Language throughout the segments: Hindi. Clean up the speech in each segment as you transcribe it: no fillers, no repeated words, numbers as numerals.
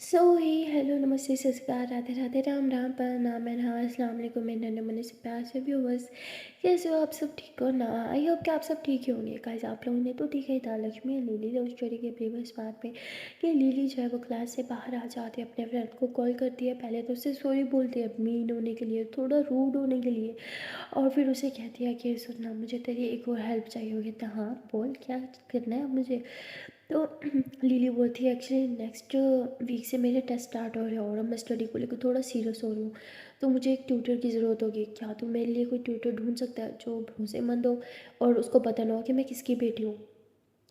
सो ही हेलो नमस्ते सत श्री अकाल राधे राधे राम राम प्रणाम अस्सलाम वालेकुम मेरे नन्हे मुन्ने से प्यार से व्यूवर्स। कैसे हो आप सब? ठीक हो ना? आई होप कि आप सब ठीक ही होंगे। गाइस आप लोगों ने तो देखा ही था लक्ष्मी और लिली लव स्टोरी के प्रीवियस पार्ट में कि लिली जो है वो क्लास से बाहर आ जाती है, अपने फ्रेंड को कॉल करती है। पहले तो उससे सॉरी बोलती है मीन होने के लिए, थोड़ा रूड होने के लिए, और फिर उसे कहती है कि सुनना मुझे तेरी एक और हेल्प चाहिए होगी। तो हाँ बोल, क्या करना है मुझे? तो लिली बोलती है एक्चुअली नेक्स्ट वीक से मेरे टेस्ट स्टार्ट हो रहे हैं और मैं स्टडी को लेकर थोड़ा सीरियस हो रही हूँ। तो मुझे एक ट्यूटर की ज़रूरत होगी। क्या तू मेरे लिए कोई ट्यूटर ढूंढ सकता है जो भरोसेमंद हो और उसको पता ना हो कि मैं किसकी बेटी हूँ?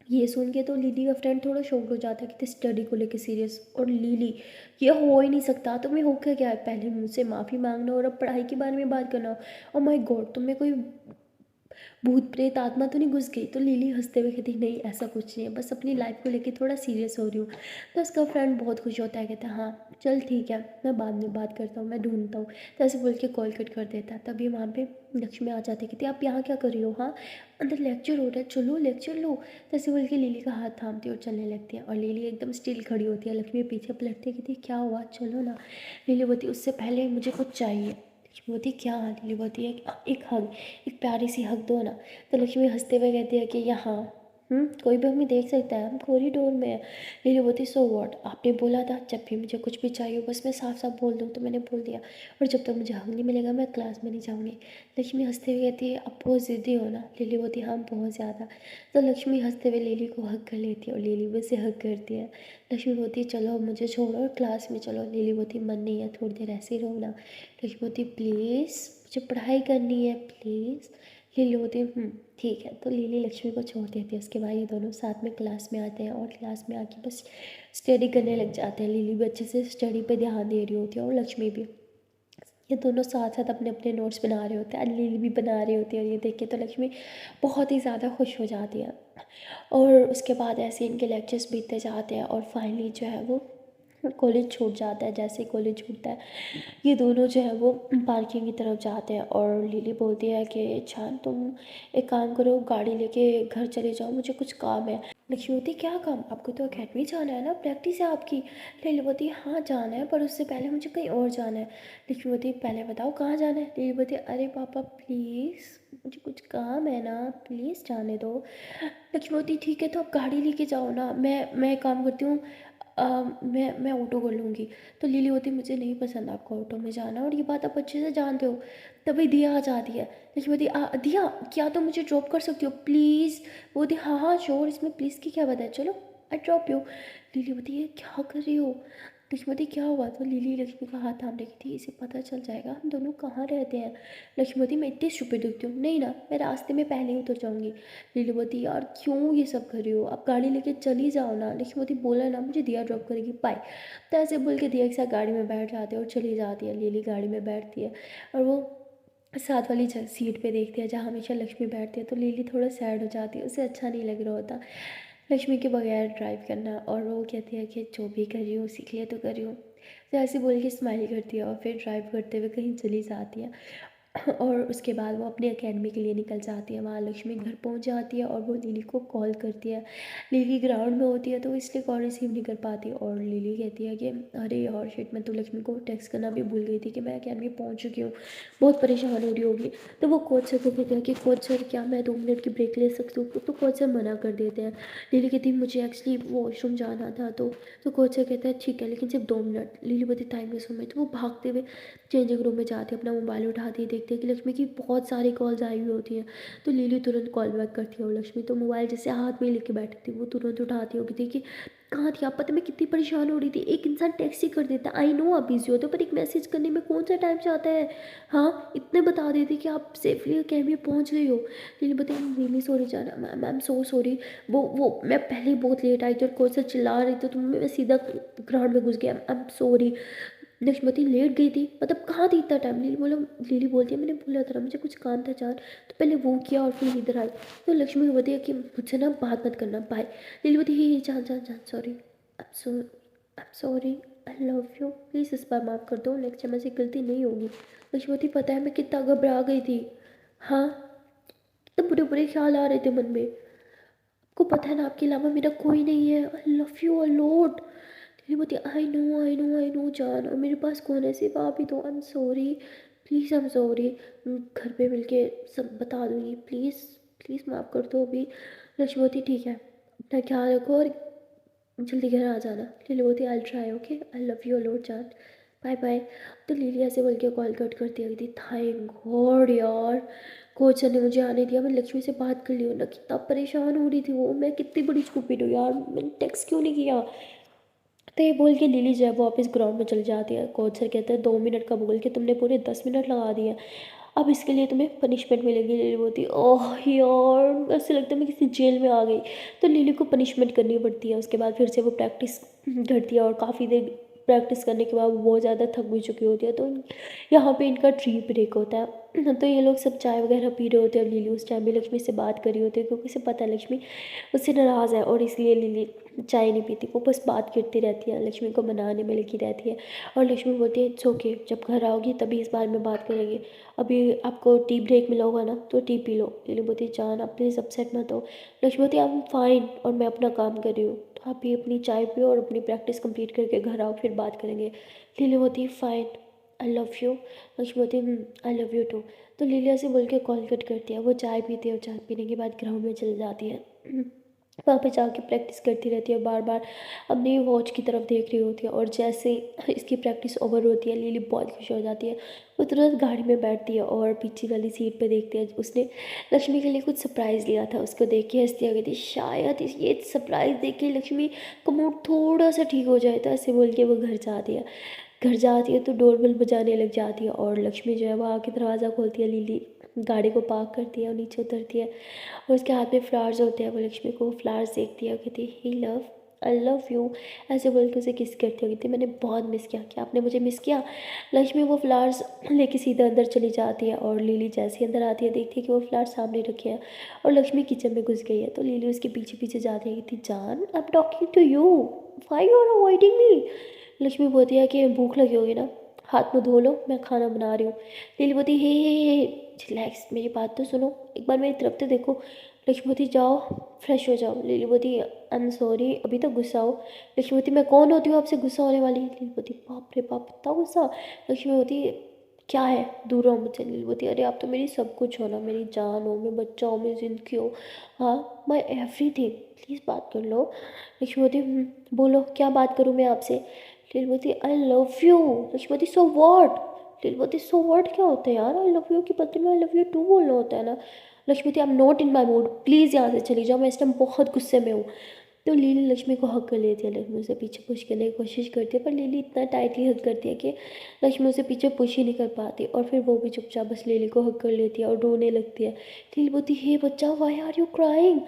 ये सुन के तो लिली का फ्रेंड थोड़ा शॉक्ड हो जाता है कि स्टडी को लेकर सीरियस। और लिली, ये हो ही नहीं सकता, तुम्हें हो क्या है? पहले मुझसे माफ़ी मांगना और अब पढ़ाई के बारे में बात करना। और माय गॉड, तुम्हें कोई भूत प्रेत आत्मा तो नहीं घुस गई? तो लिली हंसते हुए कहती नहीं ऐसा कुछ नहीं है, बस अपनी लाइफ को लेके थोड़ा सीरियस हो रही हूँ। तो उसका फ्रेंड बहुत खुश होता है, कहता है हाँ चल ठीक है, मैं बाद में बात करता हूँ, मैं ढूंढता हूँ। तो ऐसे बोल के कॉल कट कर देता है। तभी वहाँ पे लक्ष्मी आ जाती है, कहती आप यहाँ क्या कर रही हो? हाँ अंदर लेक्चर हो रहा है, चलो लेक्चर लो। तो ऐसे बोल के लिली का हाथ थामती है और चलने लगती है। और लिली एकदम स्टिल खड़ी होती है, लक्ष्मी पीछे पलटती है, कहती क्या हुआ चलो ना। लिली बोलती उससे पहले मुझे कुछ चाहिए। लक्ष्मी बोलती क्या? लिली बोलती है एक हग, एक प्यारी सी हक दो ना। तो लक्ष्मी हंसते हुए कहती है कि यहाँ कोई भी हमें देख सकता है, हम कॉरिडोर में है। लीली बोलती सो व्हाट, आपने बोला था जब भी मुझे कुछ भी चाहिए बस मैं साफ साफ बोल दूँ, तो मैंने बोल दिया। और जब तक मुझे हक नहीं मिलेगा मैं क्लास में नहीं जाऊँगी। लक्ष्मी हंसते हुए कहती है अब बहुत ज़िद्दी हो ना। लिली बोलती हाँ बहुत ज़्यादा। तो लक्ष्मी हंसते हुए लिली को हक कर लेती है और लिली भी उसे हक करती है। लक्ष्मी बोलती चलो मुझे छोड़ो और क्लास में चलो। लिली बोलती मन नहीं है, थोड़ी देर ऐसे ही रहो ना। लक्ष्मी बोलती प्लीज़ मुझे पढ़ाई करनी है प्लीज़। लिली होती है ठीक है। तो लिली लक्ष्मी को छोड़ देती है। उसके बाद ये दोनों साथ में क्लास में आते हैं और क्लास में आके बस स्टडी करने लग जाते हैं। लिली भी अच्छे से स्टडी पे ध्यान दे रही होती है और लक्ष्मी भी। ये दोनों साथ साथ अपने अपने नोट्स बना रहे होते हैं और लिली भी बना रही होती है। और ये देख के तो लक्ष्मी बहुत ही ज़्यादा खुश हो जाती है। और उसके बाद ऐसे इनके लेक्चर्स बीतते जाते हैं और फाइनली जो है वो कॉलेज छूट जाता है। जैसे कॉलेज छूटता है ये दोनों जो है वो पार्किंग की तरफ जाते हैं और लिली बोलती है कि छान तुम एक काम करो, गाड़ी लेके घर चले जाओ, मुझे कुछ काम है। लक्ष्मी बोलती क्या काम? आपको तो अकेडमी जाना है ना, प्रैक्टिस है आपकी। लिली बोलती हाँ जाना है पर उससे पहले मुझे कहीं और जाना है। लक्ष्मी बोलती पहले बताओ कहाँ जाना है। लिली बोलती अरे पापा प्लीज़ मुझे कुछ काम है ना, प्लीज़ जाने दो। लक्ष्मी बोलती ठीक है तो आप गाड़ी लेके जाओ ना, मैं एक काम करती हूँ, मैं ऑटो कर लूँगी। तो लिली होती मुझे नहीं पसंद आपको ऑटो में जाना और ये बात आप अच्छे से जानते हो। तभी दिया आ जाती है। लक्ष्मी बोलती दिया क्या तुम मुझे ड्रॉप कर सकती हो प्लीज़? वो बोलती हाँ हाँ श्योर, इसमें प्लीज़ की क्या बात है, चलो आई ड्रॉप यू। लिली बोलती ये क्या कर रही हो? लक्ष्मी बोलती क्या हुआ? तो लिली लक्ष्मी का हाथ थाम रही थी, इसे पता चल जाएगा हम दोनों कहाँ रहते हैं। लक्ष्मी बोलती मैं इतनी स्टूपिड दिखती हूँ? नहीं ना, मैं रास्ते में पहले ही उतर जाऊँगी। लिली बोलती यार क्यों ये सब कर रही हो, आप गाड़ी लेके चली जाओ ना। लक्ष्मी बोलती बोला ना मुझे दिया ड्रॉप करेगी, बाय। तो ऐसे बोल के दिया के साथ गाड़ी में बैठ जाती है और चली जाती है। लिली गाड़ी में बैठती है और वो साथ वाली सीट पे देखती है जहाँ हमेशा लक्ष्मी बैठती है। तो लिली थोड़ा सैड हो जाती है, उसे अच्छा नहीं लग रहा होता लक्ष्मी के बगैर ड्राइव करना। और वो कहती है कि जो भी कर रही हूँ सीख लिया तो कर रही हूँ। तो ऐसे बोल के स्माइल करती है और फिर ड्राइव करते हुए कहीं चली जाती है। और उसके बाद वो अपनी एकेडमी के लिए निकल जाती है। वहाँ लक्ष्मी घर पहुँच जाती है और वो लिली को कॉल करती है। लिली ग्राउंड में होती है तो इसलिए कॉल रिसीव नहीं कर पाती। और लिली कहती है कि अरे यार शिट, मैं तो लक्ष्मी को टेक्स्ट करना भी भूल गई थी कि मैं एकेडमी पहुँच चुकी हूँ, बहुत परेशान हो रही होगी। तो वो कोच सर को कहती है कि कोच सर क्या मैं 2 मिनट की ब्रेक ले सकती हूँ? तो कोच सर मना कर देते हैं। लिली कहती है मुझे एक्चुअली वॉशरूम जाना था। तो कोच सर कहता है ठीक है लेकिन सिर्फ 2 मिनट। लिली बोलती थैंक यू सो मच। तो वो भागते हुए चेंजिंग रूम में जाती है, अपना मोबाइल उठाती है, देखती है कि लक्ष्मी की बहुत सारी कॉल्स आई हुई होती हैं। तो लिली तुरंत कॉल बैक करती है और लक्ष्मी तो मोबाइल जैसे हाथ में लेके बैठी थी वो तुरंत उठाती होगी थी कि कहाँ थी आप? पता मैं कितनी परेशान हो रही थी, एक इंसान टैक्सी कर देता, आई नो आप बिजी होते हो पर एक मैसेज करने में कौन सा टाइम जाता है? हाँ इतने बता देती कि आप सेफली अकेडमी पहुँच गई हो। लिली बताई रियली सॉरी जाना, ma'am I am so sorry. वो मैं पहले ही बहुत लेट आई थी और कोई सा चिल्ला रही थी तो मैं सीधा ग्राउंड में घुस गया, आई एम सॉरी। लक्ष्मती लेट गई थी, मतलब कहाँ थी इतना टाइम? लिली बोलती है मैंने बोला था ना मुझे कुछ काम था जान, तो पहले वो किया और फिर इधर आई। तो लक्ष्मी बोलती है कि मुझसे ना बात मत करना, बाय। लिली बोलती है ही जान जान जान sorry, I am sorry, I love you, please इस बार माफ़ कर दो, नेक्स्ट टाइम ऐसी गलती नहीं होगी। लक्ष्मती पता है मैं कितना घबरा गई थी। हाँ तो बुरे बुरे ख्याल आ रहे थे मन में, आपको पता है ना आपके अलावा मेरा कोई नहीं है, आई love you a lot. Lily बोलती है आई नो जान, और मेरे पास कौन है, सिर्फ आप ही तो, आई am sorry, please I am sorry, घर पे मिलके सब बता दूँगी, प्लीज़ प्लीज़ माफ़ कर दो अभी। लक्ष्मी बोलती ठीक है, अपना ख्याल रखो और जल्दी घर आ जाना। लिली बोलती I try, okay, I love you a lot जान, बाय बाय। तो लिली ऐसे बोल के कॉल कट कर दिया थी। थैंक गॉड यार, कोच सर ने मुझे आने दिया, मैं लक्ष्मी से बात कर ली हूँ ना, कितना परेशान हो रही थी वो, मैं कितनी बड़ी स्टूपिड हूँ यार, मैंने टेक्स्ट क्यों नहीं किया। तो ये बोल के लिली जो है वो वापस ग्राउंड में चली जाती है। कोच सर कहते हैं 2 मिनट का बोल के तुमने पूरे 10 मिनट लगा दिए, अब इसके लिए तुम्हें पनिशमेंट मिलेगी। लिली बोलती ओह यार, ऐसे लगता है मैं किसी जेल में आ गई। तो लिली को पनिशमेंट करनी पड़ती है। उसके बाद फिर से वो प्रैक्टिस करती है और काफ़ी देर प्रैक्टिस करने के बाद वो बहुत ज़्यादा थक भी चुकी होती है। तो यहाँ पे इनका ट्री ब्रेक होता है। तो ये लोग सब चाय वगैरह पी रहे होते हैं और लिली उस टाइम भी लक्ष्मी से बात कर रही होती है, क्योंकि उसे पता है लक्ष्मी उससे नाराज़ है, और इसलिए लिली चाय नहीं पीती, वो बस बात करती रहती है, लक्ष्मी को मनाने में लगी रहती है। और लक्ष्मी बोलती है इट्स ओके, जब घर आओगी तभी इस बारे में बात करेंगे, अभी आपको टी ब्रेक मिला होगा ना तो टी पी लो। लिली बोलती है जान आप प्लीज़ अपसेट मत हो। लक्ष्मी बोलती है आई एम फाइन और मैं अपना काम कर रही हूँ, तो आप भी अपनी चाय पियो और अपनी प्रैक्टिस कंप्लीट करके घर आओ, फिर बात करेंगे। लिली बोलती है fine, I love you. Lakshmi बोलती है आई लव यू टू। तो लिली ऐसे बोल के कॉल कट करती है। वो चाय पीती है और चाय पीने के बाद ग्राउंड में चली जाती है। वहाँ पे जाके प्रैक्टिस करती रहती है, बार बार अपनी वॉच की तरफ देख रही होती है। और जैसे इसकी प्रैक्टिस ओवर होती है लिली बहुत खुश हो जाती है। वो तुरंत गाड़ी में बैठती है और पीछे वाली सीट पे देखती है उसने लक्ष्मी के लिए कुछ सरप्राइज़ लिया था, उसको देख के हंसती आ गई थी। शायद ये सरप्राइज़ देख के लक्ष्मी का मूड थोड़ा सा ठीक हो जाए, तो ऐसे बोल के वो घर जाती है। घर जाती है तो डोरबेल बजाने लग जाती है और लक्ष्मी जो है वो आके दरवाज़ा खोलती है। लिली गाड़ी को पार्क करती है और नीचे उतरती है और उसके हाथ में फ्लावर्स होते हैं। वो लक्ष्मी को फ्लावर्स देखती है और कहती है ही लव, आई लव यू, ऐसे बोल के उसे किस करती है। कहती मैंने बहुत मिस किया, क्या आपने मुझे मिस किया। लक्ष्मी वो फ्लावर्स लेके सीधा अंदर चली जाती है और लिली जैसे ही अंदर आती है देखती है कि वो फ्लावर्स सामने रखे हैं और लक्ष्मी किचन में घुस गई है। तो लिली उसके पीछे पीछे जाती है, कहती जान I am talking to you, why you are avoiding me. Lakshmi बोलती है कि भूख लगी होगी ना, हाथ मुँह धो लो, मैं खाना बना रही हूँ। लिली बोलती हे रिलैक्स, मेरी बात तो सुनो, एक बार मेरी तरफ तो देखो। लक्ष्मी बोलती जाओ फ्रेश हो जाओ। लिली बोलती आई एम सॉरी, अभी तो गुस्सा हो। लक्ष्मी बोलती मैं कौन होती हूँ आपसे गुस्सा होने वाली। लिली बोलती बाप रे बाप इतना गुस्सा। लक्ष्मी बोलती क्या है, दूर रहो मुझसे। लिली बोलती अरे आप तो मेरी सब कुछ हो ना, मेरी जान हो, मैं बच्चा हो, मेरी ज़िंदगी हो, हाँ माई एवरीथिंग, प्लीज़ बात कर लो। लक्ष्मी बोलती बोलो क्या बात करूँ मैं आपसे। लिली बोलती आई लव यू। लक्ष्मी बोलती सो वॉट। लिली बोलती सो वॉट क्या होता है यार, आई लव यू के बदले में आई लव यू टू बोलना होता है ना। लक्ष्मी बोलती I am not in my mood, please यहाँ से चली जाओ, मैं इस टाइम बहुत गुस्से में हूँ। तो लिली लक्ष्मी को हक कर लेती है। लक्ष्मी उसे पीछे पुश करने की कोशिश करती है पर लिली इतना टाइटली हक करती है कि लक्ष्मी उसे पीछे पुश ही नहीं कर पाती और फिर वो भी चुपचाप बस लिली को हक कर लेती है और रोने लगती है। लिली बोलती हे बच्चा why are you crying.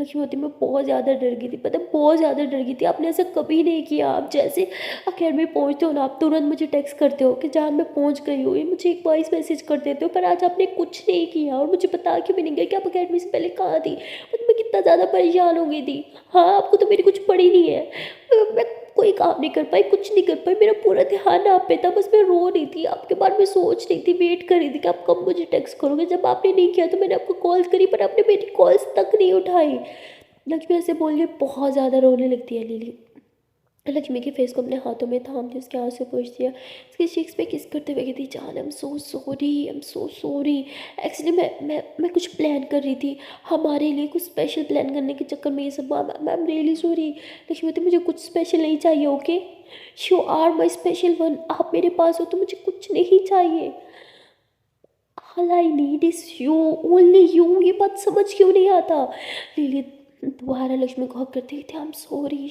Lakshmi बोलती मैं बहुत ज़्यादा डर गई थी, पता बहुत ज़्यादा डर गई थी, आपने ऐसा कभी नहीं किया। आप जैसे अकेडमी पहुँचते हो ना आप तुरंत मुझे टेक्स्ट करते हो कि जान मैं पहुँच गई हूँ, ये मुझे एक वॉइस मैसेज कर देते हो, पर आज आपने कुछ नहीं किया और मुझे बता के भी नहीं गया कि आप अकेडमी से पहले कहाँ थी। और मैं कितना ज़्यादा परेशान हो गई थी। हाँ आपको तो मेरी कुछ पड़ी नहीं है, मैं कोई काम नहीं कर पाई, कुछ नहीं कर पाई, मेरा पूरा ध्यान आप पे था, बस मैं रो रही थी, आपके बारे में सोच रही थी, वेट कर रही थी कि आप कब मुझे टेक्स्ट करोगे। जब आपने नहीं किया तो मैंने आपको कॉल करी पर आपने मेरी कॉल्स तक नहीं उठाई। लक्ष्मी ऐसे बोल के बहुत ज़्यादा रोने लगती है लिली। लक्ष्मी के फेस को अपने हाथों में थामती उसके आंसू पोंछ दिया, उसके चीक्स पे किस करते हुए कहती जान I am so sorry, I am so sorry. Actually मैं कुछ प्लान कर रही थी हमारे लिए, कुछ स्पेशल प्लान करने के चक्कर में ये सब, I am really sorry. Lakshmi बोलती मुझे कुछ स्पेशल नहीं चाहिए, okay you are my special one, आप मेरे पास हो तो मुझे कुछ नहीं चाहिए। All I need is you, only you, ये बात समझ क्यों नहीं आता। लिली दोबारा लक्ष्मी को हक करती थी आई एम सॉरी,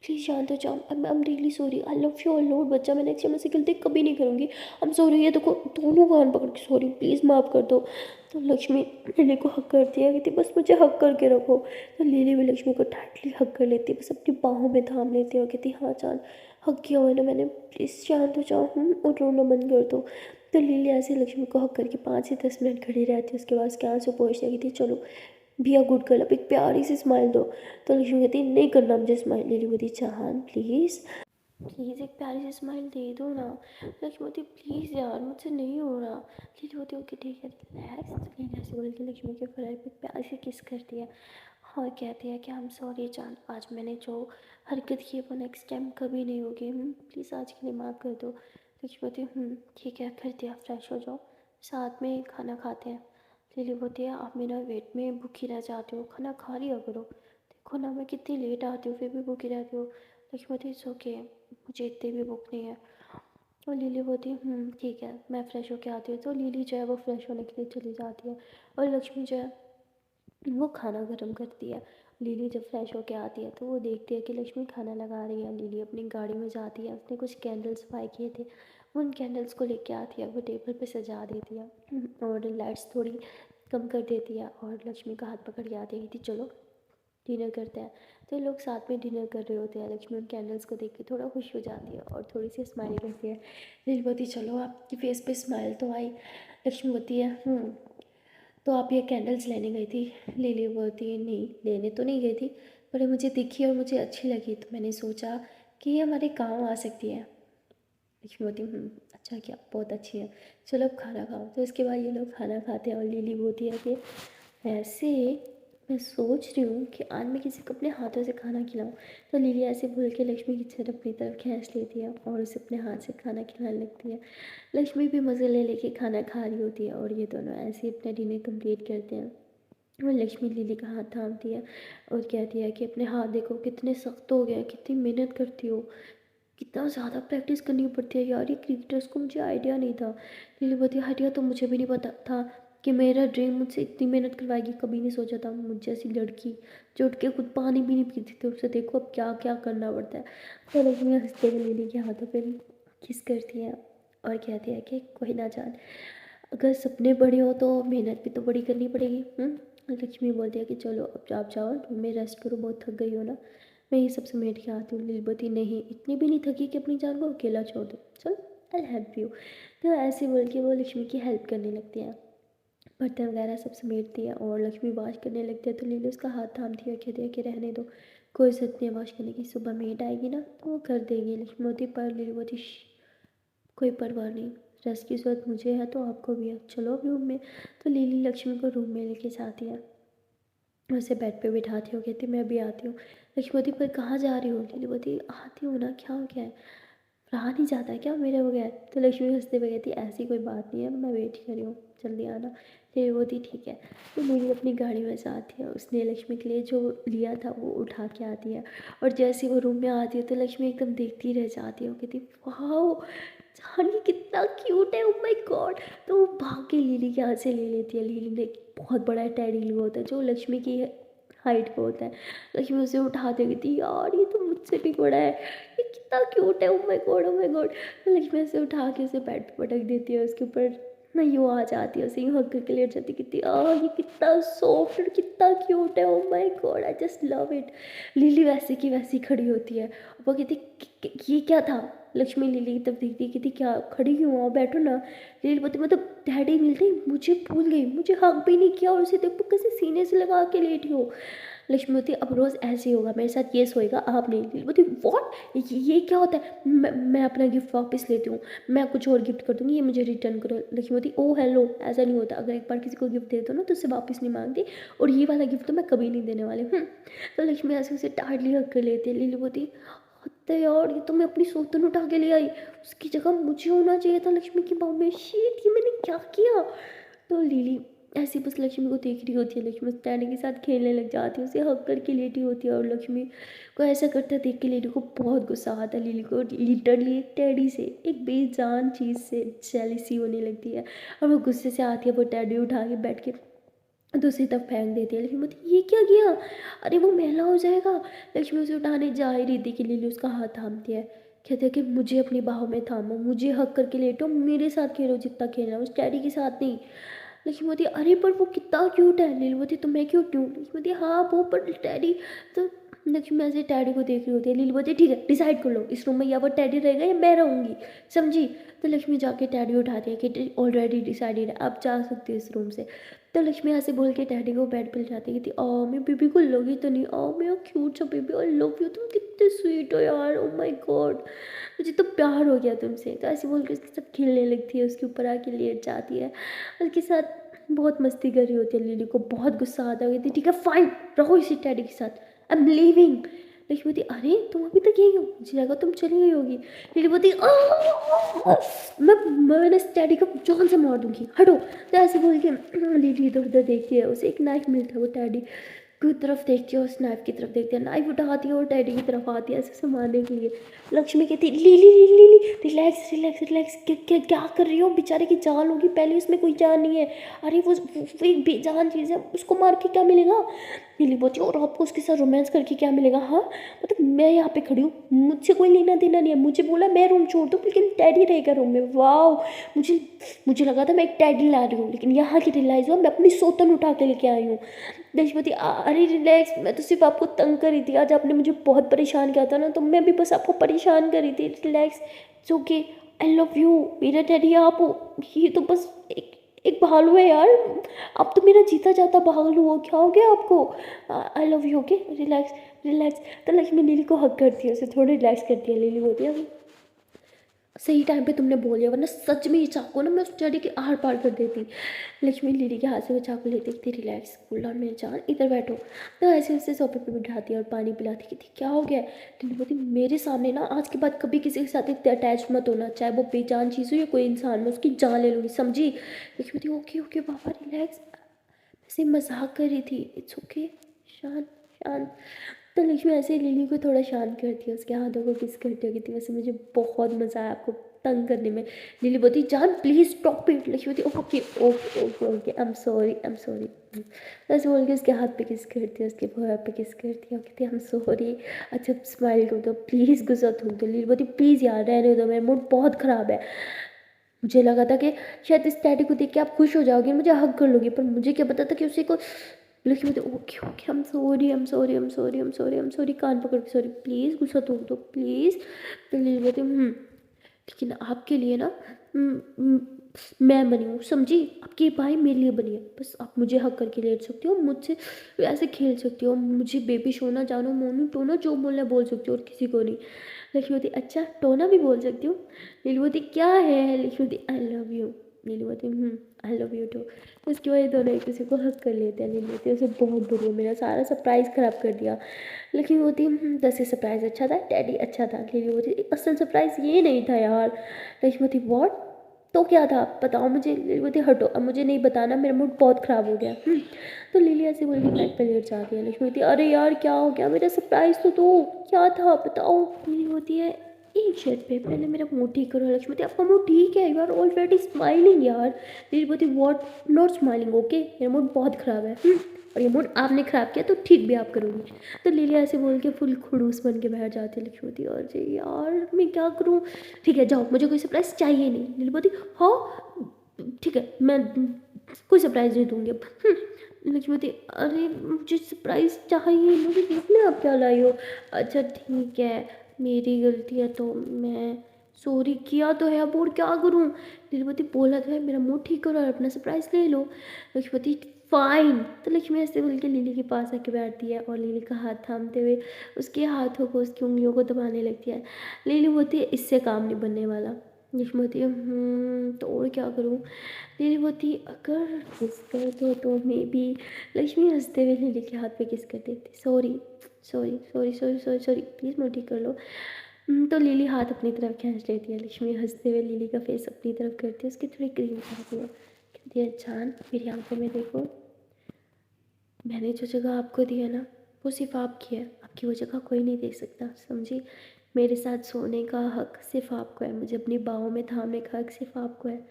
प्लीज़ जान दो जान, I am really sorry, I love you lot बच्चा, मैं नेक्स्ट टाइम ऐसी गलती कभी नहीं करूँगी, आई एम सॉरी। ये देखो दोनों कान पकड़ के सॉरी, प्लीज़ माफ़ कर दो। तो लक्ष्मी लिली को हक करती है, कहती बस मुझे हक करके रखो। तो लिली भी लक्ष्मी को टाइटली हक कर लेती है, बस अपनी बाहों में थाम लेती है और कहती हाँ जान हक किया हुआ है ना मैंने, प्लीज़ जान तो जाओ और रोना बंद कर दो। तो लिली ऐसे लक्ष्मी को हक करके 5 से 10 मिनट खड़ी रहती है। उसके बाद उसके आंसू पोंछने की थी, चलो बी अ गुड गर्ल, अब एक प्यारी सी स्माइल दो। तो लक्ष्मी कहती नहीं करना मुझे स्माइल। लिली बोलती चाहान प्लीज़ प्लीज़ एक प्यारी सी स्माइल दे दो ना। लक्ष्मी बोलती प्लीज़ यार मुझसे नहीं हो रहा। लिली बोलती ओके ठीक है रिलैक्स। लिली ऐसे बोल के लक्ष्मी के फ्राई पे प्यारी से किस करती है। और कहती है कि आई एम सॉरी जान, आज मैंने जो हरकत की है वो नेक्स्ट टाइम कभी नहीं होगी, प्लीज़ आज के लिए माफ़ कर दो। लक्ष्मी बोलती है ठीक है, कर दिया, फ्रेश हो जाओ, साथ में खाना खाते हैं। लिली बोलती है आप मेरा वेट में भूखी रह जाती हो, खाना खा लिया करो, देखो ना मैं कितनी लेट आती हूँ फिर भी भूखी रहती हो। लक्ष्मी बोलती है इट्स ओके, मुझे इतनी भी भूख नहीं है। और लिली बोलती है ठीक है, मैं फ़्रेश होके आती हूँ। तो लिली जो है वो फ्रेश होने के लिए चली जाती है और लक्ष्मी जो है वो खाना गर्म करती है। लिली जब फ्रेश होके आती है तो वो देखती है कि लक्ष्मी खाना लगा रही है। लिली अपनी गाड़ी में जाती है, उसने कुछ कैंडल्स बाय किए थे, उन कैंडल्स को लेके आती है, वो टेबल पे सजा देती है और लाइट्स थोड़ी कम कर देती है और लक्ष्मी का हाथ पकड़ के आती है, कहती चलो डिनर करते हैं। तो ये लोग साथ में डिनर कर रहे होते हैं। लक्ष्मी उन कैंडल्स को देख के थोड़ा खुश हो जाती है और थोड़ी सी स्माइल करती है। लिली बोलती चलो आपकी फेस पे स्माइल तो आई। लक्ष्मी बोलती है तो आप ये कैंडल्स लेने गई थी? लिली बोलती है नहीं, लेने तो नहीं गई थी, पर ये मुझे दिखी और मुझे अच्छी लगी तो मैंने सोचा कि ये हमारे काम आ सकती है। लक्ष्मी बोलती अच्छा किया, बहुत अच्छी है, चलो अब खाना खाओ। तो इसके बाद ये लोग खाना खाते हैं और लिली बोलती है कि ऐसे मैं सोच रही हूँ कि आज मैं किसी को अपने हाथों से खाना खिलाऊँ। तो लिली ऐसे बोल के लक्ष्मी की तरफ अपनी तरफ खींच लेती है और उसे अपने हाथ से खाना खिलाने लगती है। लक्ष्मी भी मज़े ले लेके खाना खा रही होती है और ये दोनों ऐसे ही अपना डिनर कंप्लीट करते हैं। और लक्ष्मी लिली का हाथ थामती है और कहती है कि अपने हाथ देखो कितने सख्त हो गए हैं, कितनी मेहनत करती हो, कितना ज़्यादा प्रैक्टिस करनी पड़ती है यार, ये क्रिकेटर्स को मुझे आइडिया नहीं था। लिली बोलती है आइडिया तो मुझे भी नहीं पता था कि मेरा ड्रीम मुझसे इतनी मेहनत करवाएगी, कभी नहीं सोचा था मुझ जैसी लड़की जो उठ के खुद पानी भी नहीं पीती थी, उससे देखो अब क्या क्या करना पड़ता है। तो लक्ष्मी हंसते हुए लिली के हाथों पर किस करती है और कहती है कि कोई ना जान, अगर सपने बड़े हो तो मेहनत भी तो बड़ी करनी पड़ेगी। लक्ष्मी बोलती है कि चलो अब आप जाओ, रूम में रेस्ट करो, बहुत थक गई हो ना, मैं ये सब समेट के आती हूँ। लिली बोलती नहीं, इतनी भी नहीं थकी कि अपनी जान को अकेला छोड़ दो, चलो आई हेल्प यू। तो ऐसे बोल के वो लक्ष्मी की हेल्प करने लगती है, बर्तन वगैरह सब समेटती है और लक्ष्मी वॉश करने लगती है। तो लिली उसका हाथ थामती है, कहती है कि रहने दो, कोई ज़रूरत नहीं है वॉश करने की, सुबह मेड आएगी ना तो वो कर देगी। लक्ष्मी बोलती पर लिली बोलती कोई परवाह नहीं, रेस्ट की ज़रूरत मुझे है तो आपको भी है, चलो अब रूम में। तो लिली लक्ष्मी को रूम में लेके जाती है, उसे बेड पे बिठाती हो, कहती मैं भी आती हूँ। लक्ष्मी बोलती पर कहाँ जा रही हो? लिली बोलती आती हूँ ना, क्या हो गया है, रहा नहीं जाता है क्या मेरे बगैर? तो लक्ष्मी हंसते हुए कहती ऐसी कोई बात नहीं है, मैं वेट कर रही हूँ, जल्दी आना। फिर बोलती ठीक है। तो लिली अपनी गाड़ी में जाती है, उसने लक्ष्मी के लिए जो लिया था वो उठा के आती है और जैसे वो रूम में आती है तो लक्ष्मी एकदम देखती रह जाती है, वो कहती वाह जान ये कितना क्यूट है, ओ माय गॉड। तो वो भाग के लिली के हाथ से ले लेती है। लिली ने एक बहुत बड़ा टेडी लिया होता है जो लक्ष्मी की हाइट पे होता है। लक्ष्मी उसे उठाते कहती यार ये तो मुझसे भी बड़ा है, ये कितना क्यूट है, oh my God oh my God. तो लक्ष्मी उसे उठा के उसे बेड पे पटक देती है, उसके ऊपर ना यूँ आ जाती है, उसे यूँ हक करके लेट जाती, कितनी ये कितना सॉफ्ट और कितना क्यूट है, oh my God I just love it. Lily वैसे की वैसी खड़ी होती है, वो कहती ये क्या था? लक्ष्मी लिली की तरफ देखती, कहती क्या खड़ी क्यों हो, बैठो ना। लिली बोलती मतलब डैडी मिलते ही मुझे भूल गई, मुझे हक भी नहीं किया और उसे देखो कैसे सीने से लगा के लेटी हो। लक्ष्मी बोलती अब रोज़ ऐसे ही होगा, मेरे साथ ये सोएगा आप नहीं। लिली बोलती व्हाट, ये क्या होता है, मैं अपना गिफ्ट वापस लेती हूँ, मैं कुछ और गिफ्ट कर दूँगी, ये मुझे रिटर्न करो। लक्ष्मी बोलती ओ हेलो, ऐसा नहीं होता, अगर एक बार किसी को गिफ्ट दे दो ना तो उसे वापस नहीं मांगती, और ये वाला गिफ्ट तो मैं कभी नहीं देने वाली हूँ। तो लक्ष्मी ऐसे उसे टाइटली हक कर लेती है। लिली बोलती हत्ते यार, ये तो मैं अपनी सौतन उठा के ले आई, उसकी जगह मुझे होना चाहिए था लक्ष्मी की बाहों में, शीट ये मैंने क्या किया। तो लिली ऐसी बस लक्ष्मी को देख रही होती है, लक्ष्मी उस टैडी के साथ खेलने लग जाती है, उसे हक करके लेटी होती है और लक्ष्मी को ऐसा करता देख के लिली को बहुत गुस्सा आता है। लिली को लिटरली एक टैडी से, एक बेजान चीज़ से जेलिसी होने लगती है और वो गुस्से से आती है, वो टैडी उठा के बैठ के दूसरी तरफ फेंक देती है। लक्ष्मी बोलती ये क्या किया, अरे वो मैला हो जाएगा। लक्ष्मी उसे उठाने जा ही रही थी कि लिली उसका हाथ थामती है, कहते हैं कि मुझे अपनी बाहों में थामो, मुझे हक करके लेटो, मेरे साथ खेलो जितना खेलना, उस डैडी के साथ नहीं। लक्ष्मी बोलती अरे पर वो कितना क्यूट है। लिली बोलती तो मैं क्यूट हूँ? लक्ष्मी बोलती हाँ वो पर डैडी। तो लक्ष्मी ऐसे टैडी को देख रही होती है। लिली बोलती ठीक है डिसाइड कर लो, इस रूम में या वो टैडी रहेगा या मैं रहूँगी, समझी? तो लक्ष्मी जाके टैडी उठाती है कि ऑलरेडी डिसाइडेड है, आप जा सकते हो इस रूम से। तो लक्ष्मी ऐसे बोल के डैडी को बेड पर ले जाती थी, मैं बेबी को लोगी तो नहीं, मेरा क्यूट सा बेबी, आई लव यू, तुम कितने स्वीट हो यार, ओ माय गॉड मुझे तो प्यार हो गया तुमसे। तो ऐसे बोल के उसके साथ खेलने लगती है, उसके ऊपर आके लेट जाती है, उसके साथ बहुत मस्ती कर रही होती है। लिली को बहुत गुस्सा आता है, कहती ठीक है फाइन, रहो इसी टैडी के साथ, आई एम लीविंग। लक्ष्मी बोलती अरे तुम अभी तक यही हो, मुझे लगा तुम चली गई होगी। लिली बोलती मैंने इस टैडी को जान से मार दूंगी, हटो। तो ऐसे बोल के लिली इधर उधर देखती है, उसे एक नाइफ मिलता है, वो टैडी की तरफ देखती है, उस नाइफ की तरफ देखती है, नाइफ उठाती है और टैडी की तरफ आती है ऐसे उसे मारने के लिए। लक्ष्मी कहती है lily lily lily relax relax relax, क्या क्या क्या कर रही हो, बेचारे की जान होगी, पहले उसमें कोई जान नहीं है। अरे वो एक बेजान चीज़ है, उसको मार के क्या मिलेगा। लिली बोलती है और आपको उसके साथ रोमांस करके क्या मिलेगा। हाँ मतलब मैं यहाँ पे खड़ी हूँ, मुझसे कोई लेना देना नहीं है, मुझे बोला मैं रूम छोड़ दूँ लेकिन टैडी रहेगा रूम में। वाह, मुझे मुझे लगा था मैं एक टैडी ला रही हूँ, लेकिन यहाँ की रियलाइज़ हुआ मैं अपनी सोतन उठा के लेके आई हूँ। लक्ष्मीपति अरे रिलैक्स, मैं तो सिर्फ आपको तंग कर रही थी, आज आपने मुझे बहुत परेशान किया था ना, तो मैं भी बस आपको परेशान कर रही थी। Relax, it's okay, I love you, मेरा डैडी आप हो। ये तो बस एक एक भालू है यार, आप तो मेरा जीता जाता भालू हो, क्या हो गया आपको। आई love you, okay, relax relax. तो लक्ष्मी लिली को हक करती है, उसे थोड़ी रिलैक्स करती है। लिली बोलती है सही टाइम पे तुमने बोल दिया, वरना सच में ये चाकू ना मैं उस टैडी के आर पार कर देती। लक्ष्मी लिली के हाथ से वो चाकू लेती थी, रिलैक्स कूल डाउन मेरी जान, इधर बैठो। तो ऐसे उससे सोफे पे बिठाती है और पानी पिलाती कहती क्या हो गया है। लिली बोलती मेरे सामने ना आज के बाद कभी किसी के साथ इतने अटैच मत होना, चाहे वो बेजान चीज़ हो या कोई इंसान, मैं उसकी जान ले लूँगी, समझी। लक्ष्मी बोलती ओके ओके पापा रिलैक्स, ऐसे मजाक कर रही थी, इट्स ओके, शांत शांत। तो लक्ष्मी ऐसे ही लिली को थोड़ा शांत करती है, उसके हाथों को किस करती है, कहती वैसे मुझे बहुत मज़ा आया आपको तंग करने में। लिली बोलती जान प्लीज़ स्टॉप इट। लक्ष्मी बोलती okay okay okay okay I am sorry I am sorry. ऐसे बोल के उसके हाथ पे किस करती है, उसके भौया पे किस करती है, कहती आई एम सॉरी। अच्छा स्माइल कर दो प्लीज़, गुस्सा थूक दो। लिली बोलती प्लीज़ यार रहने दो, मेरा मूड बहुत ख़राब है। मुझे लगा था कि शायद इस टैडी को देख के आप खुश हो जाओगे, मुझे हक कर लोगे, पर मुझे क्या पता था कि उसी को। लेकिन मैं तो okay okay I am sorry I am sorry I am sorry I am sorry I am sorry, कान पकड़ के सॉरी, प्लीज़ गुस्सा तो दो प्लीज़। तो लिली बोलती लेकिन आपके लिए ना मैं बनी हूँ, समझी, आपकी भाई मेरे लिए बनी है, बस आप मुझे हक करके लेट सकती हो, मुझसे ऐसे खेल सकती हो, मुझे बेबी सोना जानो मोनू टोना जो बोलना है बोल सकती हो और किसी को नहीं। लक्ष्मी बोलती अच्छा टोना भी बोल सकती हूँ। नीलू बोलती क्या है। लक्ष्मी बोलती आई लव यू। नीलू बोलती आई लव यू टू। उसकी वजह दोनों एक दूसरे को हक कर लेते हैं। नीलू बोलती है उसे बहुत बुरी है, मेरा सारा सरप्राइज़ ख़राब कर दिया। लक्ष्मी बोलती दस सरप्राइज़ अच्छा था, डैडी अच्छा था। नीलू बोलती असल सरप्राइज़ ये नहीं था यार। लक्ष्मी बोलती वॉट, तो क्या था बताओ मुझे। लिली बोलती हटो अब मुझे नहीं बताना, मेरा मूड बहुत ख़राब हो गया। तो लिली ऐसे बोल के बेड पर लेट जाती है। लक्ष्मी बोलती अरे यार क्या हो गया, मेरा सरप्राइज़ तो दो, क्या था बताओ। लिली होती है एक शर्ट पे पहले मेरा मूड ठीक करो। लक्ष्मी बोलती आपका मूड ठीक है, यू आर ऑलरेडी स्माइलिंग यार। लिली बोलती वॉट, नॉट स्माइलिंग ओके, मेरा मूड बहुत ख़राब है। और ये मूड आपने ख़राब किया तो ठीक भी आप करोगी। तो लिली ऐसे बोल के फुल खड़ूस बन के बैठ जाती है। लक्ष्मी बोलती और जी यार मैं क्या करूँ, ठीक है जाओ मुझे कोई सरप्राइज़ चाहिए नहीं। लिली बोलती हाँ ठीक है मैं कोई सरप्राइज़ नहीं दूंगी अब। लक्ष्मी बोलती अरे मुझे सरप्राइज़ चाहिए, मुझे देखना आप क्या लाई हो। अच्छा ठीक है मेरी गलती है, तो मैं सॉरी किया तो है, अब और क्या करूँ। लीलावती बोला तो है मेरा मूड ठीक करो और अपना सरप्राइज़ ले लो। लक्ष्मीपति फाइन। तो लक्ष्मी ऐसे बोल के लिली के पास आके बैठती है और लिली का हाथ थामते हुए उसके हाथों को उसकी उंगलियों को दबाने लगती है। लिली बोलती है इससे काम नहीं बनने वाला। लक्ष्मी बोलती है तो और क्या करूँ। लिली बोलती अगर किस कर दो तो मे बी। लक्ष्मी हंसते हुए लिली के हाथ पे किस कर देती sorry sorry sorry sorry sorry sorry please मुझे ठीक कर लो। तो लिली हाथ अपनी तरफ खींच लेती है। लक्ष्मी हंसते हुए लिली का फेस अपनी तरफ करती है, उसकी थोड़ी क्रीम करती है, कहती है जान मेरी आंखों में देखो, मैंने जो जगह आपको दी है ना वो सिर्फ आपकी है, आपकी वो जगह कोई नहीं दे सकता, समझी। मेरे साथ सोने का हक सिर्फ आपको है, मुझे अपनी बाहों में थामने का हक सिर्फ आपको है।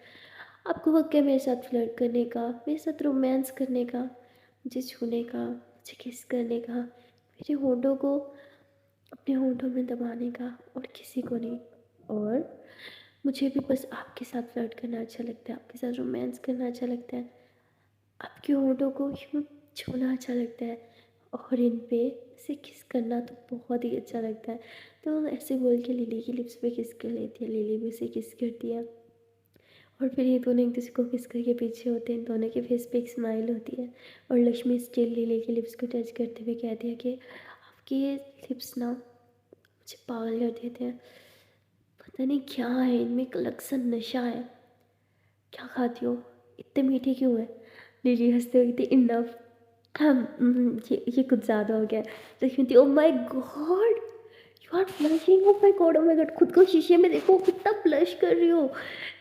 आपको हक है मेरे साथ फ्लर्ट करने का, मेरे साथ रोमांस करने का, मुझे छूने का, मुझे किस करने का, मेरे होठों को अपने होठों में दबाने का, और किसी को नहीं। और मुझे भी बस आपके साथ फ्लर्ट करना अच्छा लगता है, आपके साथ रोमांस करना अच्छा लगता है, आपके होठों को यूँ छूना अच्छा लगता है, और इन पे ऐसे किस करना तो बहुत ही अच्छा लगता है। तो ऐसे बोल के लिली की लिप्स पे किस कर लेती है, लिली भी उसे किस करती है, और फिर ये दोनों एक दूसरे को किस करके पीछे होते हैं, दोनों के फेस पे एक स्माइल होती है। और लक्ष्मी स्टिल लिली के लिप्स को टच करते हुए कहती है कि आपकी ये लिप्स ना मुझे पागल कर देते हैं, पता नहीं क्या है इनमें, एक अलग सा नशा है। क्या खाती हो, इतने मीठे क्यों है। लिली हँसते हुए कहती इनफ। ये कुछ ज़्यादा हो गया। लक्ष्मी कहती, oh my God, you are blushing, oh my God, खुद को शीशे में देखो, कितना ब्लश कर रही हो।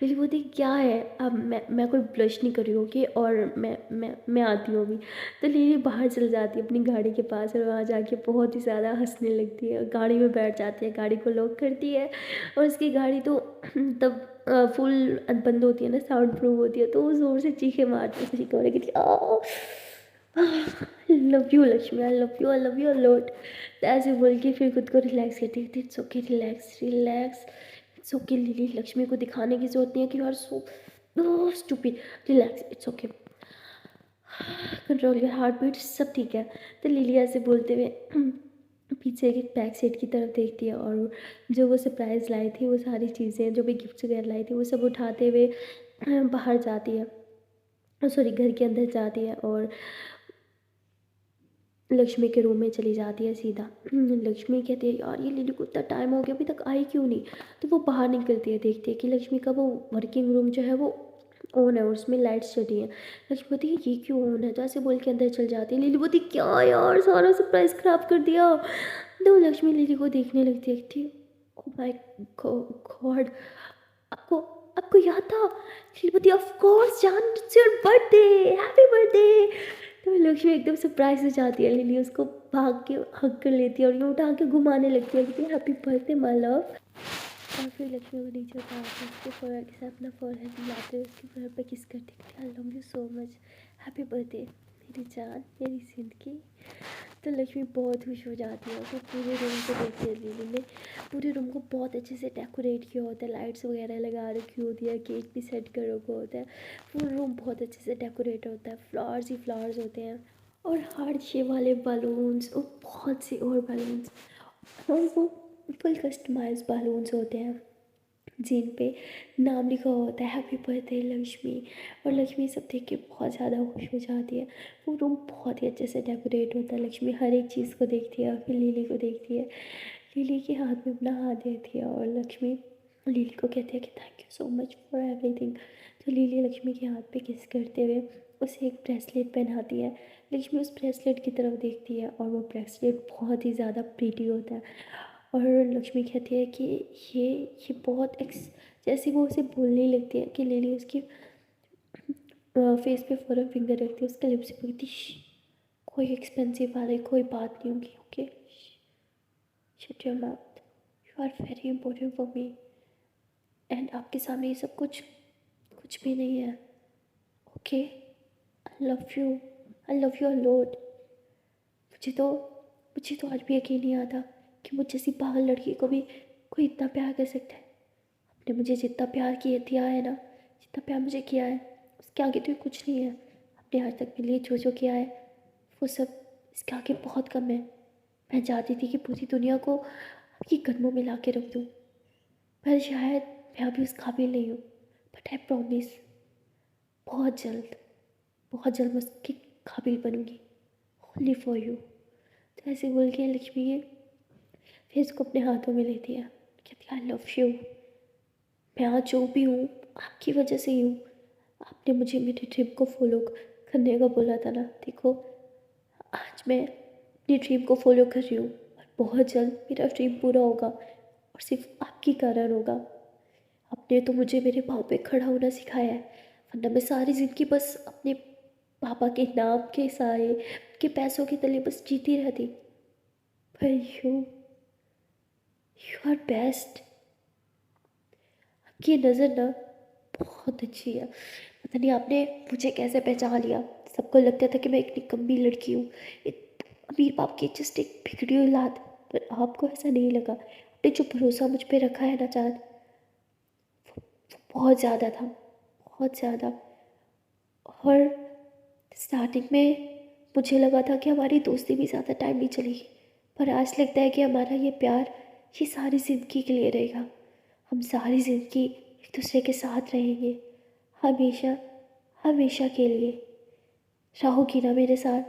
मेरी बोलती क्या है, अब मैं कोई ब्लश नहीं कर रही हूँ कि, और मैं आती हूँ अभी। तो लिली बाहर चल जाती है अपनी गाड़ी के पास और वहाँ जाके बहुत ही ज़्यादा हंसने लगती है, गाड़ी में बैठ जाती है, गाड़ी को लॉक करती है। और उसकी गाड़ी तो तब फुल बंद होती है ना, साउंड प्रूफ होती है, तो वो ज़ोर से चीखे मारती है, चीखे मारने की, love you Lakshmi, I love you a lot. तो ऐसे बोल के फिर खुद को रिलैक्स करती थी, it's okay, relax relax, it's okay Lily, Lakshmi को दिखाने की जरूरत नहीं है कि you are so stupid, relax, it's okay, control your heart beat, सब ठीक है। तो लिली ऐसे बोलते हुए पीछे के बैक साइड की तरफ देखती है और जो वो सरप्राइज़ लाई थी, वो सारी चीज़ें जो भी गिफ्ट वगैरह लाई थी, वो सब उठाते हुए बाहर जाती है, सॉरी घर के अंदर जाती है और लक्ष्मी के रूम में चली जाती है सीधा। लक्ष्मी कहती है यार ये लिली को इतना टाइम हो गया अभी तक आई क्यों नहीं। तो वो बाहर निकलती है, देखती है कि लक्ष्मी का वो वर्किंग रूम जो है वो ऑन है और उसमें लाइट्स चली हैं। लक्ष्मी बोलती है ये क्यों ऑन है, तो ऐसे बोल के अंदर चल जाती है। लिली बोलती क्या यार, सारा सरप्राइज खराब कर दिया। तो लक्ष्मी लिली को देखने लगती है कि ओ माय गॉड, आपको आपको याद था। लिली बोलती ऑफ कोर्स जान, it's your birthday, happy birthday. तो लक्ष्मी एकदम सरप्राइज हो जाती है, लिली उसको भाग के हग कर लेती है और यूँ उठा के घुमाने लगती है कि हैप्पी बर्थडे माय लव। और फिर लक्ष्मी को नीचे उतार के उसके फोरहेड के साथ अपना फोरहेड मिलाते हुए उसके फोरहेड पर किस करती है, आई love you so much, happy birthday मेरी जान, मेरी जिंदगी। तो लक्ष्मी बहुत खुश हो जाती है। तो पूरे रूम को देखती है, लिली ने पूरे रूम को बहुत अच्छे से डेकोरेट किया होता है, लाइट्स वगैरह लगा रखी होती है, केक भी सेट कर रखा होता है, पूरा रूम बहुत अच्छे से डेकोरेट होता है, फ्लावर्स ही फ्लावर्स होते हैं और हार्ट शेप वाले बलून्स और बहुत से और बलून्स, और वो फुल कस्टमाइज बलून्स होते हैं जिन पे नाम लिखा होता है हैप्पी बर्थडे लक्ष्मी। और लक्ष्मी सब देख के बहुत ज़्यादा खुश हो जाती है। वो रूम बहुत ही अच्छे से डेकोरेट होता है, लक्ष्मी हर एक चीज़ को देखती है, फिर लिली को देखती है, लिली के हाथ में अपना हाथ देती है और लक्ष्मी लिली को कहती है कि thank you so much for everything. तो लिली लक्ष्मी के हाथ पे किस करते हुए उसे एक ब्रेसलेट पहनाती है। लक्ष्मी उस ब्रेसलेट की तरफ देखती है और वो ब्रेसलेट बहुत ही ज़्यादा प्रीटी होता है और लक्ष्मी कहती है कि ये बहुत जैसे वो उसे बोलने लगती है कि लिली उसकी फेस पे फ़ौरन फिंगर रखती है, उसके लिप्स पे कहती कोई एक्सपेंसिव वाली कोई बात नहीं होगी, okay shut your mouth, you are very important for me and आपके सामने ये सब कुछ भी नहीं है, okay I love you a lot. मुझे तो आज भी यकीन नहीं आता कि मुझ जैसी पागल लड़की को भी कोई इतना प्यार कर सकता है। आपने मुझे जितना प्यार किया है ना, जितना प्यार मुझे किया है उसके आगे तो कुछ नहीं है। आपने आज तक मेरे लिए जो किया है वो सब इसके आगे बहुत कम है। मैं चाहती थी कि पूरी दुनिया को आपकी कदमों में ला के रख दूँ, पर शायद मैं अभी उस काबिल नहीं हूँ। बट आई प्रॉमिस बहुत जल्द मैं उसके काबिल बनूँगी, ओनली फॉर यू। तो ऐसे बोल के लक्ष्मी ये फेस को अपने हाथों में लेती है, कहती है आई लव यू। मैं आज जो भी हूँ आपकी वजह से ही हूँ। आपने मुझे मेरी ड्रीम को फॉलो करने का बोला था ना, देखो आज मैं अपनी ड्रीम को फॉलो कर रही हूँ और बहुत जल्द मेरा ड्रीम पूरा होगा और सिर्फ आपके कारण होगा। आपने तो मुझे मेरे पाँव पे खड़ा होना सिखाया है, वरना मैं सारी ज़िंदगी बस अपने पापा के नाम के साए के पैसों के तले बस जीती रहती। पर यू आर बेस्ट। आपकी नज़र ना बहुत अच्छी है, पता नहीं आपने मुझे कैसे पहचान लिया। सबको लगता था कि मैं एक निकम्मी लड़की हूँ, एक अमीर बाप की जस्ट एक बिगड़ी हुई औलाद, पर आपको ऐसा नहीं लगा। आपने जो भरोसा मुझ पे रखा है ना चाँद, वो बहुत ज़्यादा था, बहुत ज़्यादा। और स्टार्टिंग में मुझे लगा था कि हमारी दोस्ती भी ज़्यादा टाइम नहीं चलेगी, पर आज लगता है कि हमारा ये प्यार ये सारी ज़िंदगी के लिए रहेगा। हम सारी ज़िंदगी एक दूसरे के साथ रहेंगे, हमेशा हमेशा के लिए। रहोगी ना मेरे साथ,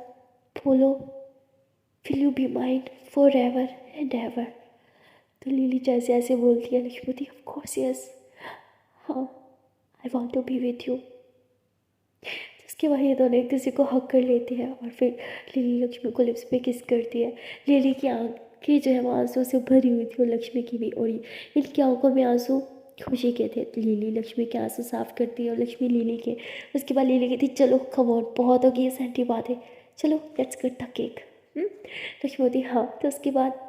बोलो will you be mine forever and ever. तो लिली जैसे ऐसे बोलती है, लक्ष्मीपति ऑफ कोर्स यस, हाँ I want to be with you. उसके बाद ये दोनों एक दूसरे को हग कर लेते हैं और फिर लिली लक्ष्मी को लिप्स पे किस करती है। लिली की आँखें जो है वो आंसू से भरी हुई थी और लक्ष्मी की भी, और इनकी आंखों में आंसू खुशी के थे। लिली लक्ष्मी के आंसू साफ करती है और लक्ष्मी लिली के। उसके बाद लिली कहती चलो कम ऑन, बहुत होगी ये सैंटी बातें, चलो let's cut the cake. Lakshmi बोलती हाँ। तो उसके बाद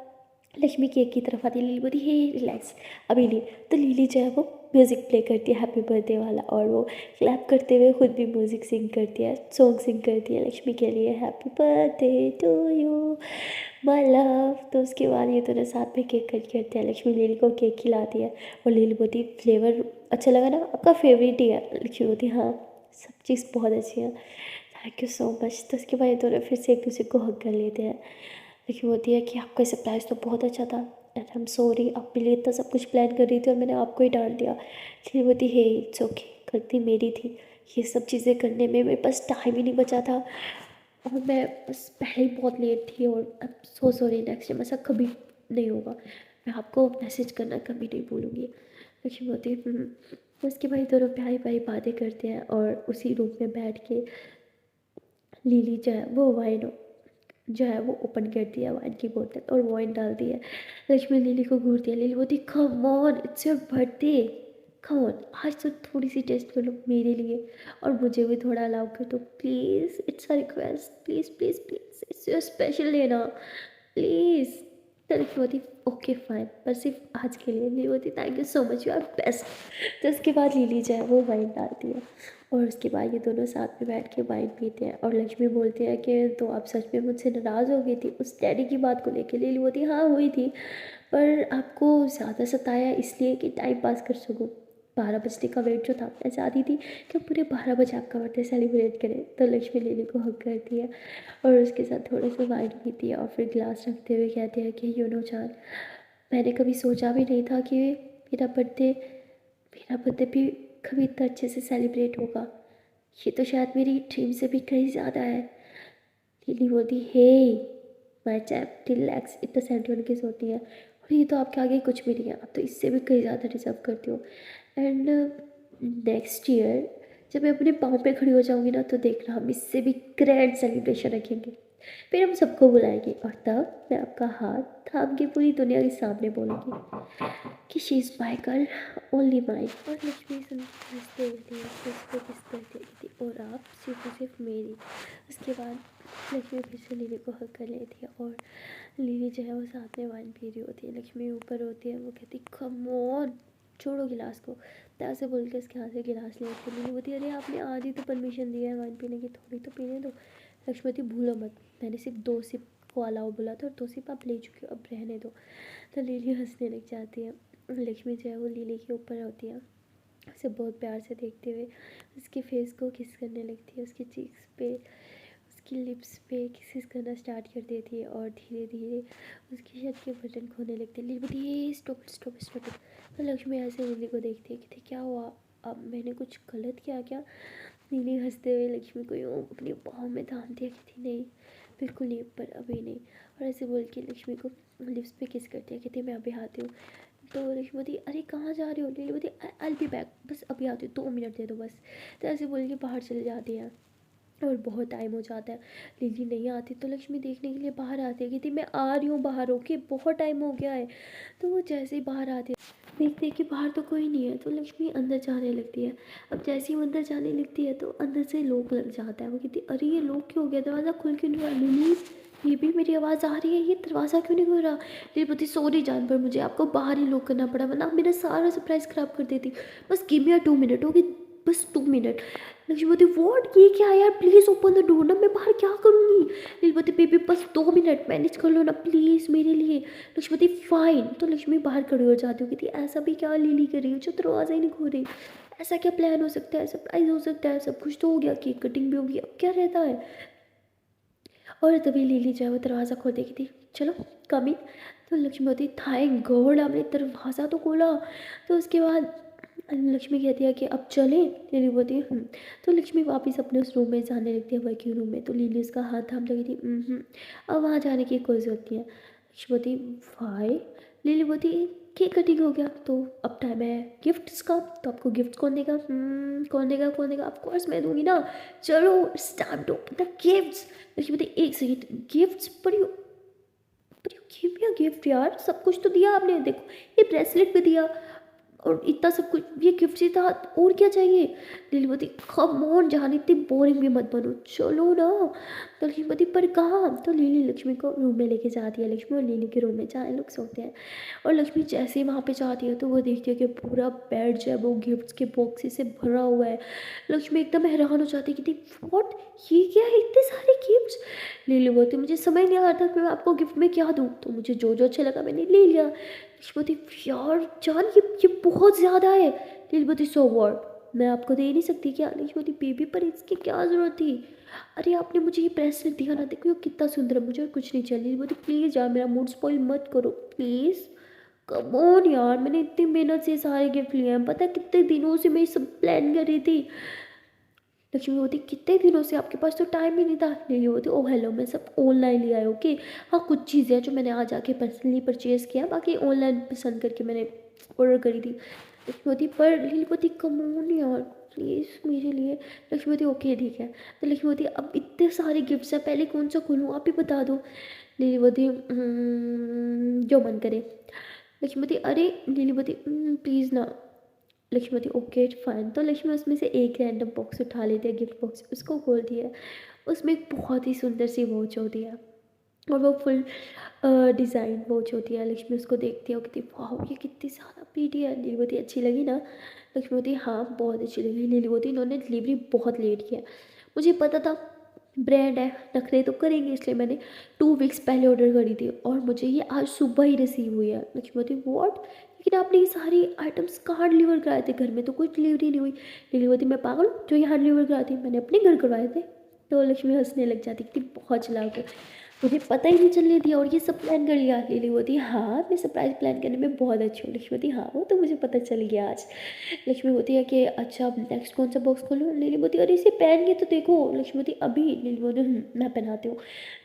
लक्ष्मी केक की तरफ आती है। लिली बोलती हे रिलैक्स अभी नहीं। तो लिली जो है वो म्यूज़िक प्ले करती है हैप्पी बर्थडे वाला, और वो क्लैप करते हुए खुद भी म्यूज़िक सिंग करती है, सॉन्ग सिंग करती है लक्ष्मी के लिए, happy birthday to you my love. तो उसके बाद ये दोनों साथ में केक कट करते हैं। लक्ष्मी लिली को केक खिलाती है और लिली बोलती फ्लेवर अच्छा लगा ना, आपका फेवरेट ही है। लक्ष्मी बोलती हाँ सब चीज़ बहुत अच्छी है, थैंक यू सो मच। तो उसके बाद ये दोनों फिर से एक दूसरे को हग कर लेते हैं। लेकिन होती है कि आपका सरप्राइज़ तो बहुत अच्छा था एंड आई एम सॉरी, आपके लिए इतना सब कुछ प्लान कर रही थी और मैंने आपको ही डांट दिया। लेकिन होती है इट्स ओके, गलती मेरी थी, ये सब चीज़ें करने में मेरे पास टाइम ही नहीं बचा था और मैं बस पहले ही बहुत लेट थी और I am so sorry, next time ऐसा कभी नहीं होगा, मैं आपको मैसेज करना कभी नहीं भूलूँगी। लेकिन होती है उसके भाई दोनों प्यारी प्यारी बातें करते हैं और उसी रूम में बैठ के लिली जो है वो वाइन जो है वो ओपन करती है वाइन की बोतल और वाइन डालती है। लक्ष्मी लिली को घूरती है। लिली बोलती कम on it's your birthday, come on आज तो थोड़ी सी टेस्ट कर लो मेरे लिए और मुझे भी थोड़ा अलाउ कर दो please, it's a request, please please please, it's your special day ना, प्लीज़। तो लिखी होती ओके फाइन, पर सिर्फ आज के लिए। लिली होती thank you so much, you are best. तो उसके बाद लिली जो है वो वाइन डालती है और उसके बाद ये दोनों साथ में बैठ के वाइन पीते हैं और लक्ष्मी बोलती है कि तो आप सच में मुझसे नाराज़ हो गई थी उस डैडी की बात को लेके। लिली होती हाँ हुई थी, पर आपको ज़्यादा सताया इसलिए कि टाइम पास कर सकूँ। 12 बजने का वेट जो था, मैं चाहती थी कि पूरे 12 बजे आपका बर्थडे सेलिब्रेट करें। तो लक्ष्मी लिली को हक करती है और उसके साथ थोड़ा सा वाइन पीती है और फिर ग्लास रखते हुए कहती है कि यू नो जान, मैंने कभी सोचा भी नहीं था कि मेरा बर्थडे भी कभी इतना अच्छे से सेलिब्रेट होगा, ये तो शायद मेरी ड्रीम से भी कहीं ज़्यादा है। लिली बोलती हे माय चैप रिलैक्स, इतना सेंटिमेंट किस होती है और ये तो आपके आगे कुछ भी नहीं है, आप तो इससे भी कहीं ज़्यादा डिजर्व करती हो। एंड नेक्स्ट ईयर जब मैं अपने पाँव पे खड़ी हो जाऊँगी ना तो देखना हम इससे भी ग्रैंड सेलिब्रेशन रखेंगे, फिर हम सबको बुलाएंगे और तब मैं आपका हाथ थाम के पूरी दुनिया के सामने बोलूँगी कि she is my girl, only my. और लक्ष्मी सुन के हंसते रहती है, फिर उसको किस करती रहती है और आप सिर्फ मेरी। उसके बाद लक्ष्मी फिर से लिली को हक कर लेती है और लिली जो है वो साथ में वाइन पी रही होती है। लक्ष्मी ऊपर होती है, वो कहती कम ऑन छोड़ो गिलास को, तो ऐसे बोल के उसके हाथ से गिलास ले लेती है। लिली बोलती अरे आपने आज ही तो परमिशन दी है वाइन पीने की, थोड़ी तो पीने दो। लक्ष्मी भूलो मत, मैंने सिर्फ 2 सिप को अलाउ बोला था और 2 सिप आप ले चुके हो, अब रहने दो। तो लिली हंसने लग जाती है। लक्ष्मी जो है वो लिली के ऊपर होती है, उसे बहुत प्यार से देखते हुए उसके फेस को किस करने लगती है, उसके चीक्स पे, उसकी लिप्स पे किसेस करना स्टार्ट कर देती है और धीरे धीरे उसकी शर्ट के बटन खोने लगते हैं। लिली बोलती है स्टॉप स्टॉप स्टॉप। तो लक्ष्मी ऐसे लिली को देखती है कि क्या हुआ, अब मैंने कुछ गलत किया क्या। लिली हंसते हुए लक्ष्मी को यूँ अपनी बाहों में थाम दिया कहती नहीं बिल्कुल नहीं, पर अभी नहीं। और ऐसे बोल के लक्ष्मी को लिप्स पे किस करती है, कहती मैं अभी आती हूँ। तो लक्ष्मी बोलती अरे कहाँ जा रही हो। लिली बोलती आई विल बी बैक, बस अभी आती हूँ, 2 मिनट दे दो बस। तो ऐसे बोल के बाहर चले जाती है और बहुत टाइम हो जाता है। लिली नहीं आती तो लक्ष्मी देखने के लिए बाहर आती है, कहती मैं आ रही हूँ बाहर, ओके बहुत टाइम हो गया है। तो वो जैसे ही बाहर आती है देखते हैं कि बाहर तो कोई नहीं है, तो लक्ष्मी अंदर जाने लगती है। अब जैसे ही वो अंदर जाने लगती है तो अंदर से लॉक लग जाता है। वो कहती अरे ये लॉक क्यों हो गया, दरवाज़ा खुल क्यों नहीं रहा। लिली ये भी मेरी आवाज़ आ रही है, ये दरवाज़ा क्यों नहीं खुल रहा। लिली बोलती सॉरी जान, पर मुझे आपको बाहर ही लॉक करना पड़ा, वरना आप मेरा सारा सरप्राइज़ ख़राब कर देती। बस गिव मी अ 2 मिनट, ओके बस 2 मिनट। लक्ष्मी बोलती वॉट ये क्या यार, प्लीज़ ओपन द डोर ना, मैं बाहर क्या करूँगी। लिली बोलती बेबी बस 2 मिनट मैनेज कर लो ना प्लीज़ मेरे लिए। लक्ष्मी बोलती फाइन। तो लक्ष्मी बाहर खड़ी हो जाती होगी, ऐसा भी क्या लिली कर रही हो जो दरवाज़ा ही नहीं खोल रही, ऐसा क्या प्लान हो सकता है, सरप्राइज हो सकता है, सब कुछ तो हो गया, केक कटिंग भी होगी, अब क्या रहता है। और तभी लिली जो है वो दरवाज़ा खोल देगी थी, चलो कम इन। तो लक्ष्मी बोलती थैंक गॉड आपने दरवाज़ा तो खोला। तो उसके बाद लक्ष्मी कहती है कि अब चलें। लिली बोलती है तो लक्ष्मी वापस अपने उस रूम में जाने लगती है, वर्किंग रूम में। तो लिली उसका हाथ थाम लगी थी अब वहाँ जाने की कोई ज़रूरत नहीं है। लक्ष्मी बोलती वाई। लिली बोलती केक कटिंग हो गया, तो अब टाइम है गिफ्ट्स का। तो आपको गिफ्ट कौन देगा? कौन देगा, कौन देगा? ऑफ कोर्स मैं दूंगी ना। चलो स्टार्ट टू द गिफ्ट्स। देखिए बताइए, एक सेकेंड, गिफ्ट्स पर you give me a gift यार, सब कुछ तो दिया आपने, देखो ये ब्रेसलेट भी दिया और इतना सब कुछ, ये गिफ्ट ही था, और क्या चाहिए? लीलावती कम ऑन जान, इतनी बोरिंग भी मत बनो, चलो ना। तो लीलावती पर कहाँ? तो लिली लक्ष्मी को रूम में लेके जाती है, लक्ष्मी और लिली के रूम में जहाँ लोग सोते हैं। और लक्ष्मी जैसे ही वहाँ पे जाती है तो वो देखती है कि पूरा बेड जो है वो गिफ्ट्स के बॉक्सेस से भरा हुआ है। लक्ष्मी एकदम हैरान हो जाती है कि देख व्हाट, ये क्या है, इतने सारे गिफ्ट्स। लिली बोलती मुझे समझ नहीं आ रहा था कि मैं आपको गिफ्ट में क्या दूँ, तो मुझे जो जो अच्छा लगा मैंने ले लिया। लिलबती यार जान, ये बहुत ज़्यादा है। लिलबती सो व्हाट, मैं आपको दे नहीं सकती क्या? लिलबती बेबी पर इसकी क्या ज़रूरत थी? अरे आपने मुझे ये ब्रेसलेट दिया ना, देखो ये कितना सुंदर है, मुझे और कुछ नहीं चाहिए। लिलबती प्लीज़ यार मेरा मूड स्पॉइल मत करो प्लीज़। कम ऑन यार, मैंने इतनी मेहनत से सारे गिफ्ट लिए हैं, पता है कितने दिनों से मैं ये सब प्लान कर रही थी। लक्ष्मी होती कितने दिनों से आपके पास तो टाइम ही नहीं था। लिली होती ओ हेलो, मैं सब ऑनलाइन ले आया, ओके। हाँ कुछ चीज़ें जो मैंने आज आके पर्सनली परचेज़ किया, बाकी ऑनलाइन पसंद करके मैंने ऑर्डर करी थी। लक्ष्मी होती पर लिली होती कम ऑन यार प्लीज़ मेरे लिए। लक्ष्मी होती ओके ठीक है। तो लक्ष्मी होती अब इतने सारे गिफ्ट्स हैं, पहले कौन सा खोलूँ आप ही बता दो। लिली होती जो मन करे। लक्ष्मीवती अरे लीलीवती प्लीज़ ना। Laxmivati okay fine. तो लक्ष्मी उसमें से एक रैंडम बॉक्स उठा लेती है, गिफ्ट बॉक्स, उसको खोलती है। उसमें एक बहुत ही सुंदर सी वॉच होती है और वो फुल डिज़ाइन वॉच होती है। लक्ष्मी उसको देखती है और कहती है वाह ये कितनी ज़्यादा प्रीटी है। लीलीवती अच्छी लगी ना? लक्ष्मीवती हाँ बहुत अच्छी लगी। लीलीवती इन्होंने डिलीवरी बहुत लेट किया, मुझे पता था ब्रांड है, नखरे तो करेंगे, इसलिए मैंने 2 वीक्स पहले ऑर्डर करी थी और मुझे ये आज सुबह ही रिसीव हुई है। लक्ष्मीवती व्हाट, लेकिन आपने ये सारी आइटम्स कहाँ डिलीवर कराए थे? घर में तो कोई डिलीवरी नहीं हुई। लक्ष्मीवती मैं पागल हूँ जो यहाँ डिलीवर कराई थी, मैंने अपने घर करवाए थे। तो लक्ष्मी हंसने लग जाती कि बहुत चलाक है, मुझे पता ही नहीं चलने दिया और ये सब प्लान कर लिया। लिली होती हाँ मैं सरप्राइज प्लान करने में बहुत अच्छी हूँ। लक्ष्मी होती हाँ वो तो मुझे पता चल गया आज। लक्ष्मी होती है कि अच्छा अब नेक्स्ट कौन सा बॉक्स खोलूँ? लिली होती अरे इसे पहन के तो देखो। लक्ष्मी होती अभी? लिली होती मैं पहनाती हूँ।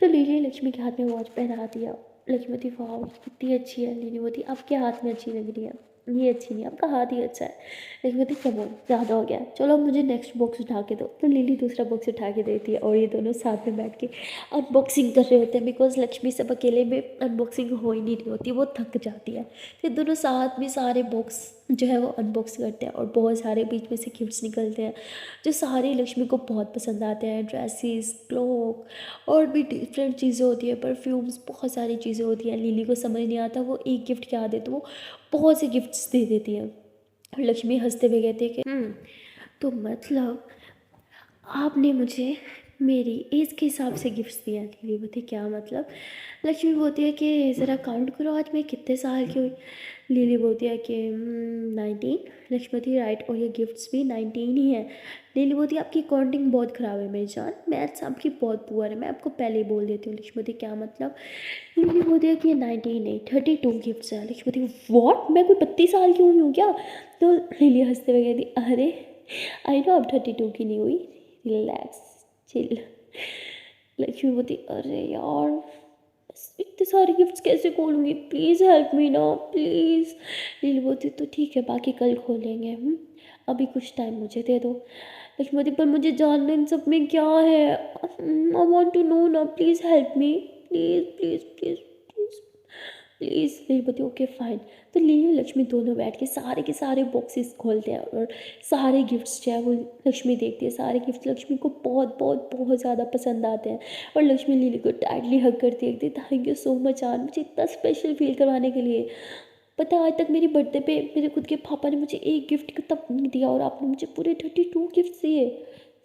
तो लिली लक्ष्मी के हाथ में वॉच पहना दिया। लक्ष्मी होती वाह कितनी अच्छी है। लिली होती आपके हाथ में अच्छी लग रही है, ये अच्छी नहीं, आपका हाथ ही अच्छा है। लेकिन कहती कम ऑन ज़्यादा हो गया, चलो अब मुझे नेक्स्ट बॉक्स उठा के दो। तो लिली दूसरा बॉक्स उठा के देती है और ये दोनों साथ में बैठ के अनबॉक्सिंग कर रहे होते हैं, बिकॉज लक्ष्मी सब अकेले में अनबॉक्सिंग हो ही नहीं रही होती, वो थक जाती है। फिर दोनों साथ में सारे बॉक्स जो है वो अनबॉक्स करते हैं और बहुत सारे बीच में से गिफ्ट्स निकलते हैं जो सारे लक्ष्मी को बहुत पसंद आते हैं। ड्रेसेस, क्लॉक और भी डिफरेंट चीज़ें होती है, परफ्यूम्स, बहुत सारी चीज़ें होती हैं। लिली को समझ नहीं आता वो एक गिफ्ट क्या दे, तो वो बहुत से गिफ्ट्स दे देती है। और लक्ष्मी हंसते हुए कहती है कि तो मतलब आपने मुझे मेरी एज के हिसाब से गिफ्ट्स दिया। लिली बोलती क्या मतलब? लक्ष्मी बोलती है कि ज़रा काउंट करो आज मैं कितने साल की हुई। लिली बोलती है कि 19। लक्ष्मी बोलती है राइट, और ये गिफ्ट्स भी 19 ही है। लिली बोलती है आपकी काउंटिंग बहुत ख़राब है मेरी जान, मैथ्स आपकी बहुत पुअर है, मैं आपको पहले ही बोल देती हूँ। लक्ष्मी बोलती क्या मतलब? लिली बोलती है कि ये 19 नहीं 32 गिफ्ट्स है। लक्ष्मी बोलती वॉट, मैं कोई 32 साल की हुई हूँ क्या? तो लिली हंसते हुए कहती अरे आई नो आप 32 की नहीं हुई, रिलैक्स चिल। लक्ष्मी बोलती अरे यार बस इतने सारे गिफ्ट्स कैसे खोलूँगी, प्लीज़ हेल्प मी ना प्लीज़। लीली बोलती तो ठीक है बाकी कल खोलेंगे, अभी कुछ टाइम मुझे दे दो। लक्ष्मी बोलती पर मुझे जानना इन सब में क्या है, आई वॉन्ट टू नो ना, please help me please please please please please. Lily बोलती ओके फाइन। तो लिली और लक्ष्मी दोनों बैठ के सारे बॉक्सेस खोलते हैं और सारे गिफ्ट्स जो है वो लक्ष्मी देखती है। सारे गिफ्ट लक्ष्मी को बहुत बहुत बहुत ज़्यादा पसंद आते हैं और लक्ष्मी लिली को टाइटली हग करती है, कहती थैंक यू सो मच यार मुझे इतना स्पेशल फील करवाने के लिए। पता है आज तक मेरी बर्थडे पे मेरे खुद के पापा ने मुझे एक गिफ्ट तक नहीं दिया और आपने मुझे पूरे 32 गिफ्ट दिए।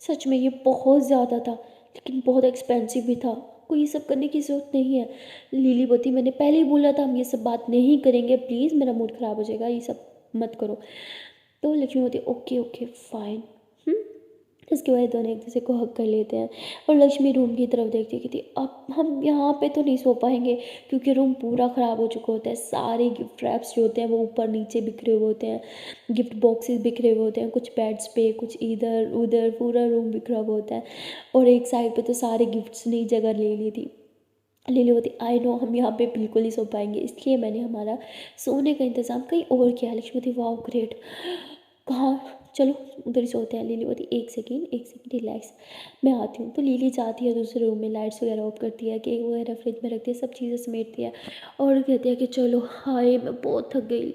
सच में ये बहुत ज़्यादा था, लेकिन बहुत एक्सपेंसिव भी था, आपको ये सब करने की ज़रूरत नहीं है। लिली बोती मैंने पहले ही बोला था हम ये सब बात नहीं करेंगे, प्लीज़ मेरा मूड ख़राब हो जाएगा, ये सब मत करो। तो लक्ष्मी बोती ओके ओके फाइन। इसके बाद दोनों एक दूसरे को हक कर लेते हैं और लक्ष्मी रूम की तरफ देखती है, कहती अब हम यहाँ पे तो नहीं सो पाएंगे क्योंकि रूम पूरा ख़राब हो चुका होता है। सारे गिफ्ट रैप्स जो होते हैं वो ऊपर नीचे बिखरे हुए होते हैं, गिफ्ट बॉक्सेस बिखरे हुए होते हैं, कुछ बेड्स पे कुछ इधर उधर, पूरा रूम बिखरा हुआ होता है और एक साइड पे तो सारे गिफ्ट्स ने जगह ले ली थी। लिली बोलती आई नो हम यहाँ पे बिल्कुल नहीं सो पाएंगे, इसलिए मैंने हमारा सोने का इंतज़ाम कहीं और किया है। लक्ष्मी बोलती वाह ग्रेट, कहाँ, चलो उधर ही सोते हैं। लिली बोलती एक सेकेंड रिलैक्स, मैं आती हूँ। तो लिली जाती है दूसरे रूम में, लाइट्स वगैरह ऑफ करती है, केक वगैरह फ्रिज में रखती है, सब चीज़ें समेटती है और कहती है कि चलो हाय मैं बहुत थक गई।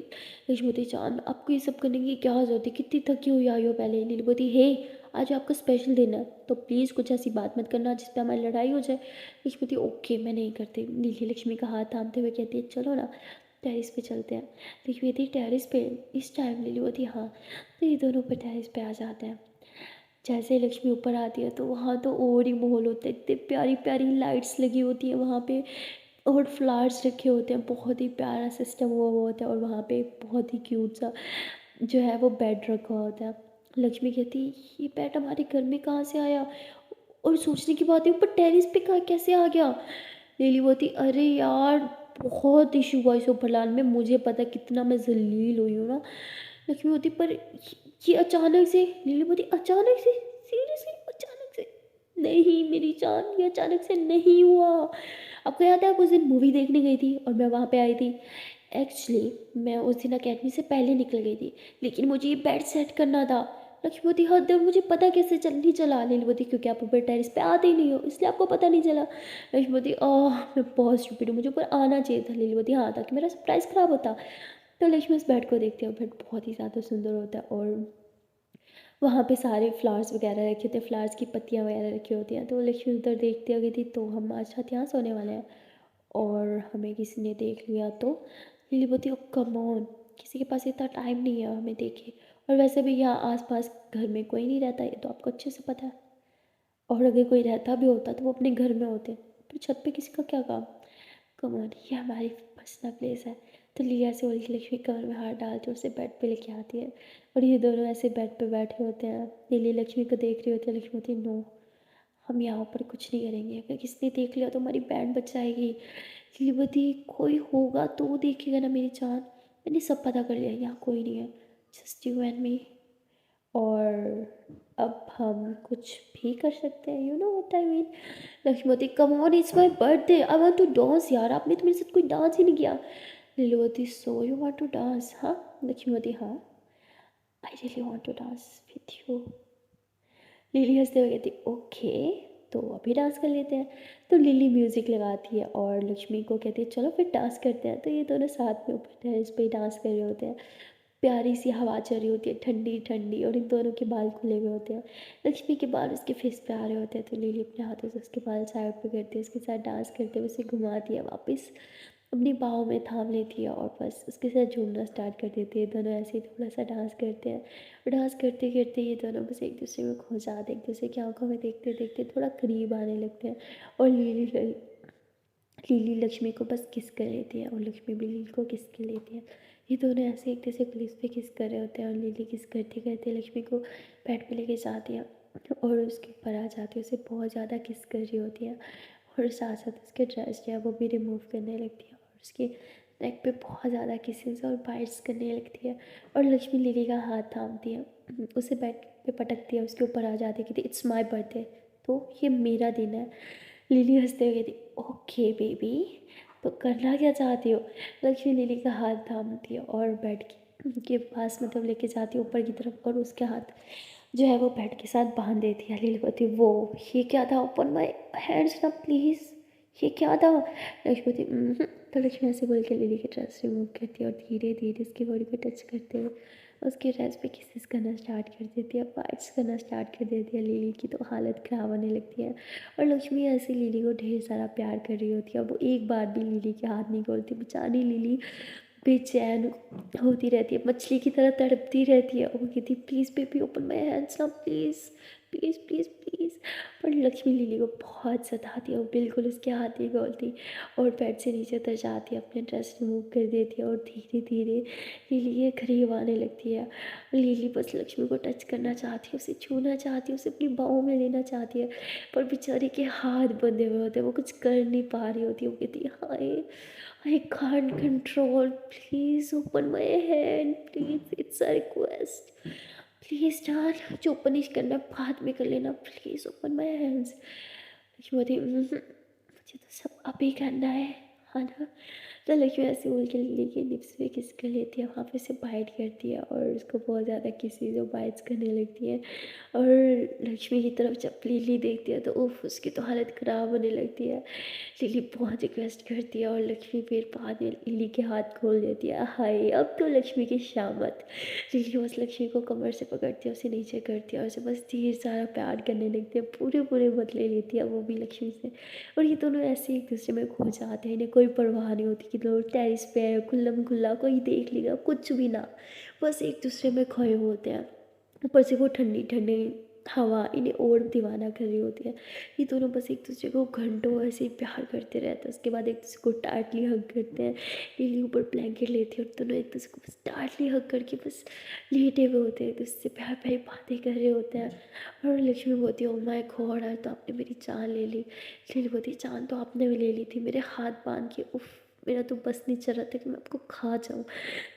लक्ष्मी बोलती जान आपको ये सब करने की क्या ज़रूरत है, कितनी थकी हुई आई हो पहले। लिली बोलती हे आज आपका स्पेशल दिन है तो प्लीज़ कुछ ऐसी बात मत करना जिस पे हमारी लड़ाई हो जाए। लक्ष्मी बोलती ओके मैं नहीं करती। लिली लक्ष्मी का हाथ थामते हुए कहती है चलो ना टेरिस पे चलते हैं। लक्ष्मी कहती टेरिस पे इस टाइम। लिली बोलती हाँ। तो ये दोनों ऊपर टेरिस पे आ जाते हैं। जैसे ही लक्ष्मी ऊपर आती है तो वहाँ तो और ही माहौल होता है, इतनी प्यारी प्यारी लाइट्स लगी होती है वहाँ पे और फ्लावर्स रखे होते हैं, बहुत ही प्यारा सिस्टम हुआ होता है और वहाँ पे बहुत ही क्यूट सा जो है वो बेड रखा होता है। लक्ष्मी कहती ये बेड हमारे घर में कहाँ से आया, और सोचने की बात है ऊपर टेरिस पे कहाँ कैसे आ गया। लिली बोलती अरे यार बहुत इशू हुआ इस ऊपर लाने में, मुझे पता कितना मैं जलील हुई हूँ ना। लक्ष्मी होती पर ये अचानक से। लिली बोलती अचानक से, सीरियसली अचानक से? नहीं मेरी जान ये अचानक से नहीं हुआ। आपको याद है आप उस दिन मूवी देखने गई थी और मैं वहाँ पे आई थी। एक्चुअली मैं उस दिन अकेडमी से पहले निकल गई थी, लेकिन मुझे ये बेड सेट करना था। लक्ष्मीवती हद है, मुझे पता कैसे चल नहीं चला। लीलवती क्योंकि आप ऊपर टेरिस पे आते ही नहीं हो इसलिए आपको पता नहीं चला। लक्ष्मीवती मैं बहुत स्टूपिड हूँ, मुझे ऊपर आना चाहिए था। लीलवती हाँ ताकि मेरा सरप्राइज़ ख़राब होता। तो लक्ष्मी उस बेड को देखती है, बेड बहुत ही ज़्यादा सुंदर होता है और वहाँ पे सारे फ्लावर्स वगैरह रखे होते हैं, फ्लावर्स की पत्तियाँ वगैरह रखी होती हैं। तो लक्ष्मी उधर देखती आ गई थी तो हम आज रात यहाँ सोने वाले हैं और हमें किसी ने देख लिया तो। लिली बोलती ओ कम ऑन, किसी के पास इतना टाइम नहीं है हमें देखे, और वैसे भी यहाँ आसपास घर में कोई नहीं रहता, ये तो आपको अच्छे से पता है। और अगर कोई रहता भी होता तो वो अपने घर में होते, पर छत पे किसी का क्या काम। कम ऑन ये हमारी पर्सनल प्लेस है। तो लिया से बोल के लक्ष्मी कमर में हाथ डालती है, उसे बेड पे लेके आती है और ये दोनों ऐसे बेड पे बैठे होते हैं। लिली लक्ष्मी को देख रही होती है, लक्ष्मी होती है नो हम यहाँ पर कुछ नहीं करेंगे, अगर किसी ने देख लिया तो हमारी बैंड बच जाएगी। लिलिवती कोई होगा तो वो देखेगा ना मेरी जान, मैंने सब पता कर लिया यहाँ कोई नहीं है, जस्ट यू एंड मी। और अब हम कुछ भी कर सकते हैं, you know what I mean. Lakshmivati come on it's my birthday I want to dance, यार आपने तो मेरे साथ कोई डांस ही नहीं किया। Lilivati so you want to dance हाँ। लक्ष्मीवती हाँ I really want to dance with you. Lily हंसते हुए कहती ओके तो अभी डांस कर लेते हैं। तो लिली म्यूज़िक लगाती है और लक्ष्मी को कहती है चलो फिर डांस करते हैं। तो ये दोनों साथ में ऊपर टेरेस पे डांस कर रहे होते हैं, प्यारी सी हवा चल रही होती है ठंडी ठंडी और इन दोनों के बाल खुले हुए होते हैं। लक्ष्मी के बाल उसके फेस पे आ रहे होते हैं तो लिली अपने हाथों से उसके बाल साइड पे करती है, उसके साथ डांस करते हुए उसे घुमाती है वापस अपनी बाहों में थाम लेती है और बस उसके साथ झूमना स्टार्ट कर देती है। दोनों ऐसे ही थोड़ा सा डांस करते हैं और डांस करते करते ये दोनों बस एक दूसरे में खो जाते, एक दूसरे की आंखों में देखते देखते थोड़ा करीब आने लगते हैं और लीली लक्ष्मी को बस किस कर लेती है और लक्ष्मी भी लीली को किस कर लेती है। ये दोनों ऐसे एक दूसरे को लिप्स पे किस कर रहे होते हैं और लीली किस करते करते लक्ष्मी को बेड पे लेके जाती है और उसके ऊपर आ जाती है, उसे बहुत ज़्यादा किस कर रही होती है और साथ साथ उसके ड्रेस जो है वो भी रिमूव करने लगती है और उसके नेक पे बहुत ज़्यादा किसेस और बाइट्स करने लगती है और लक्ष्मी लिली का हाथ थामती है, उसे बेड पे पटकती है, उसके ऊपर आ जाती है, कहती इट्स माय बर्थडे तो ये मेरा दिन है। लिली हंसते हुए कहती ओके बेबी तो करना क्या चाहती हो। लक्ष्मी लिली का हाथ थामती है और बेड के पास मतलब लेके जाती है ऊपर की तरफ और उसके हाथ जो है वो बेड के साथ बांध देती है। लिली कहती वो ये क्या था, ओपन माई हैंड्स ना प्लीज़, ये क्या था। लक्ष्मी कहती तो लक्ष्मी ऐसे बोल के लिली की ड्रेस रिमूव करती है और धीरे धीरे उसकी बॉडी पे टच करते हुए उसके ड्रेस पे किसेस करना स्टार्ट कर देती है, बाइट्स करना स्टार्ट कर देती है। लिली की तो हालत ख़राब होने लगती है और लक्ष्मी ऐसे लिली को ढेर सारा प्यार कर रही होती है, अब वो एक बार भी लिली के हाथ नहीं खोलती, बेचारी लिली बेचैन होती रहती है, मछली की तरह तड़पती रहती है और वो कहती please baby open my hands ना प्लीज़ प्लीज़ प्लीज़ प्लीज़। पर लक्ष्मी लिली को बहुत सताती है, वो बिल्कुल उसके हाथ नहीं खोलती और बेड से नीचे उतर जाती है, अपने ड्रेस रिमूव कर देती है और धीरे धीरे लिली के करीब आने लगती है। लिली बस लक्ष्मी को टच करना चाहती है, उसे छूना चाहती है, उसे अपनी बाहों में लेना चाहती है, पर बेचारी के हाथ बंधे हुए होते हैं, वो कुछ कर नहीं पा रही होती है। वो कहती है हाय I can't control. Please open my hand. Please, it's a request. Please जान जो पनिश करना बाद में कर लेना, प्लीज़ ओपन माई हैंड्स। मुझे तो सब अभी करना है ना? तो लक्ष्मी ऐसे बोल के लिली के लिप्स पे किस कर लेती है, वहाँ पे से बाइट करती है और उसको बहुत ज़्यादा किसी जो बाइट्स करने लगती है। और लक्ष्मी की तरफ जब लिली देखती है तो उफ, उसकी तो हालत ख़राब होने लगती है। लिली बहुत रिक्वेस्ट करती है और लक्ष्मी फिर बाद में लिली के हाथ खोल देती है। हाय, अब तो लक्ष्मी की शामत। लिली बस लक्ष्मी को कमर से पकड़ती है, उसे नीचे करती है और उसे बस ढेर सारा प्यार करने लगती है, पूरे पूरे बदले लेती है वो भी लक्ष्मी से। और ये दोनों ऐसे एक दूसरे में खो जाते हैं, इन्हें कोई परवाह नहीं होती कि लोग टेरिस पे है, खुल्लम खुल्ला कोई देख लेगा, कुछ भी ना, बस एक दूसरे में खोए होते हैं। ऊपर से वो ठंडी ठंडी हवा इन्हें और दीवाना कर रही होती है। ये दोनों बस एक दूसरे को घंटों ऐसे ही प्यार करते रहते हैं। उसके बाद एक दूसरे को टाइटली हग करते हैं। लिली ऊपर ब्लैंकेट लेती है और दोनों एक दूसरे को बस टाइटली हग करके बस लेटे हुए होते हैं, एक दूसरे से प्यार प्यारी बातें कर रहे होते हैं। और लक्ष्मी बोलती है, ओ माय गॉड, आज तो आपने मेरी जान ले ली। लिली बोलती है, जान तो आपने भी ले ली थी, मेरे हाथ बांध के, उफ, मेरा तो बस नहीं चल रहा था कि मैं आपको खा जाऊँ।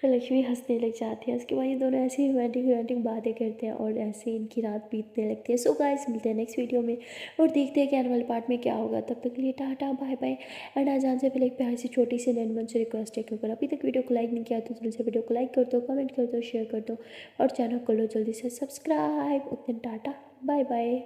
तो लक्ष्मी हंसने लग जाती है। उसके बाद ये दोनों ऐसी रोमांटिक रोमांटिक बातें करते हैं और ऐसे ही इनकी रात बीतने लगती है। सो गाइस, मिलते हैं नेक्स्ट वीडियो में और देखते हैं कि आने वाले पार्ट में क्या होगा। तब तक के लिए टाटा बाय बाय। एंड आज जाने से पहले एक प्यारी सी छोटी सी नैनमन से रिक्वेस्ट है कि अगर अभी तक वीडियो को लाइक नहीं किया तो जल्दी से वीडियो को लाइक कर दो, कमेंट कर दो, शेयर कर दो और चैनल को लो जल्दी से सब्सक्राइब। उतने टाटा बाय बाय।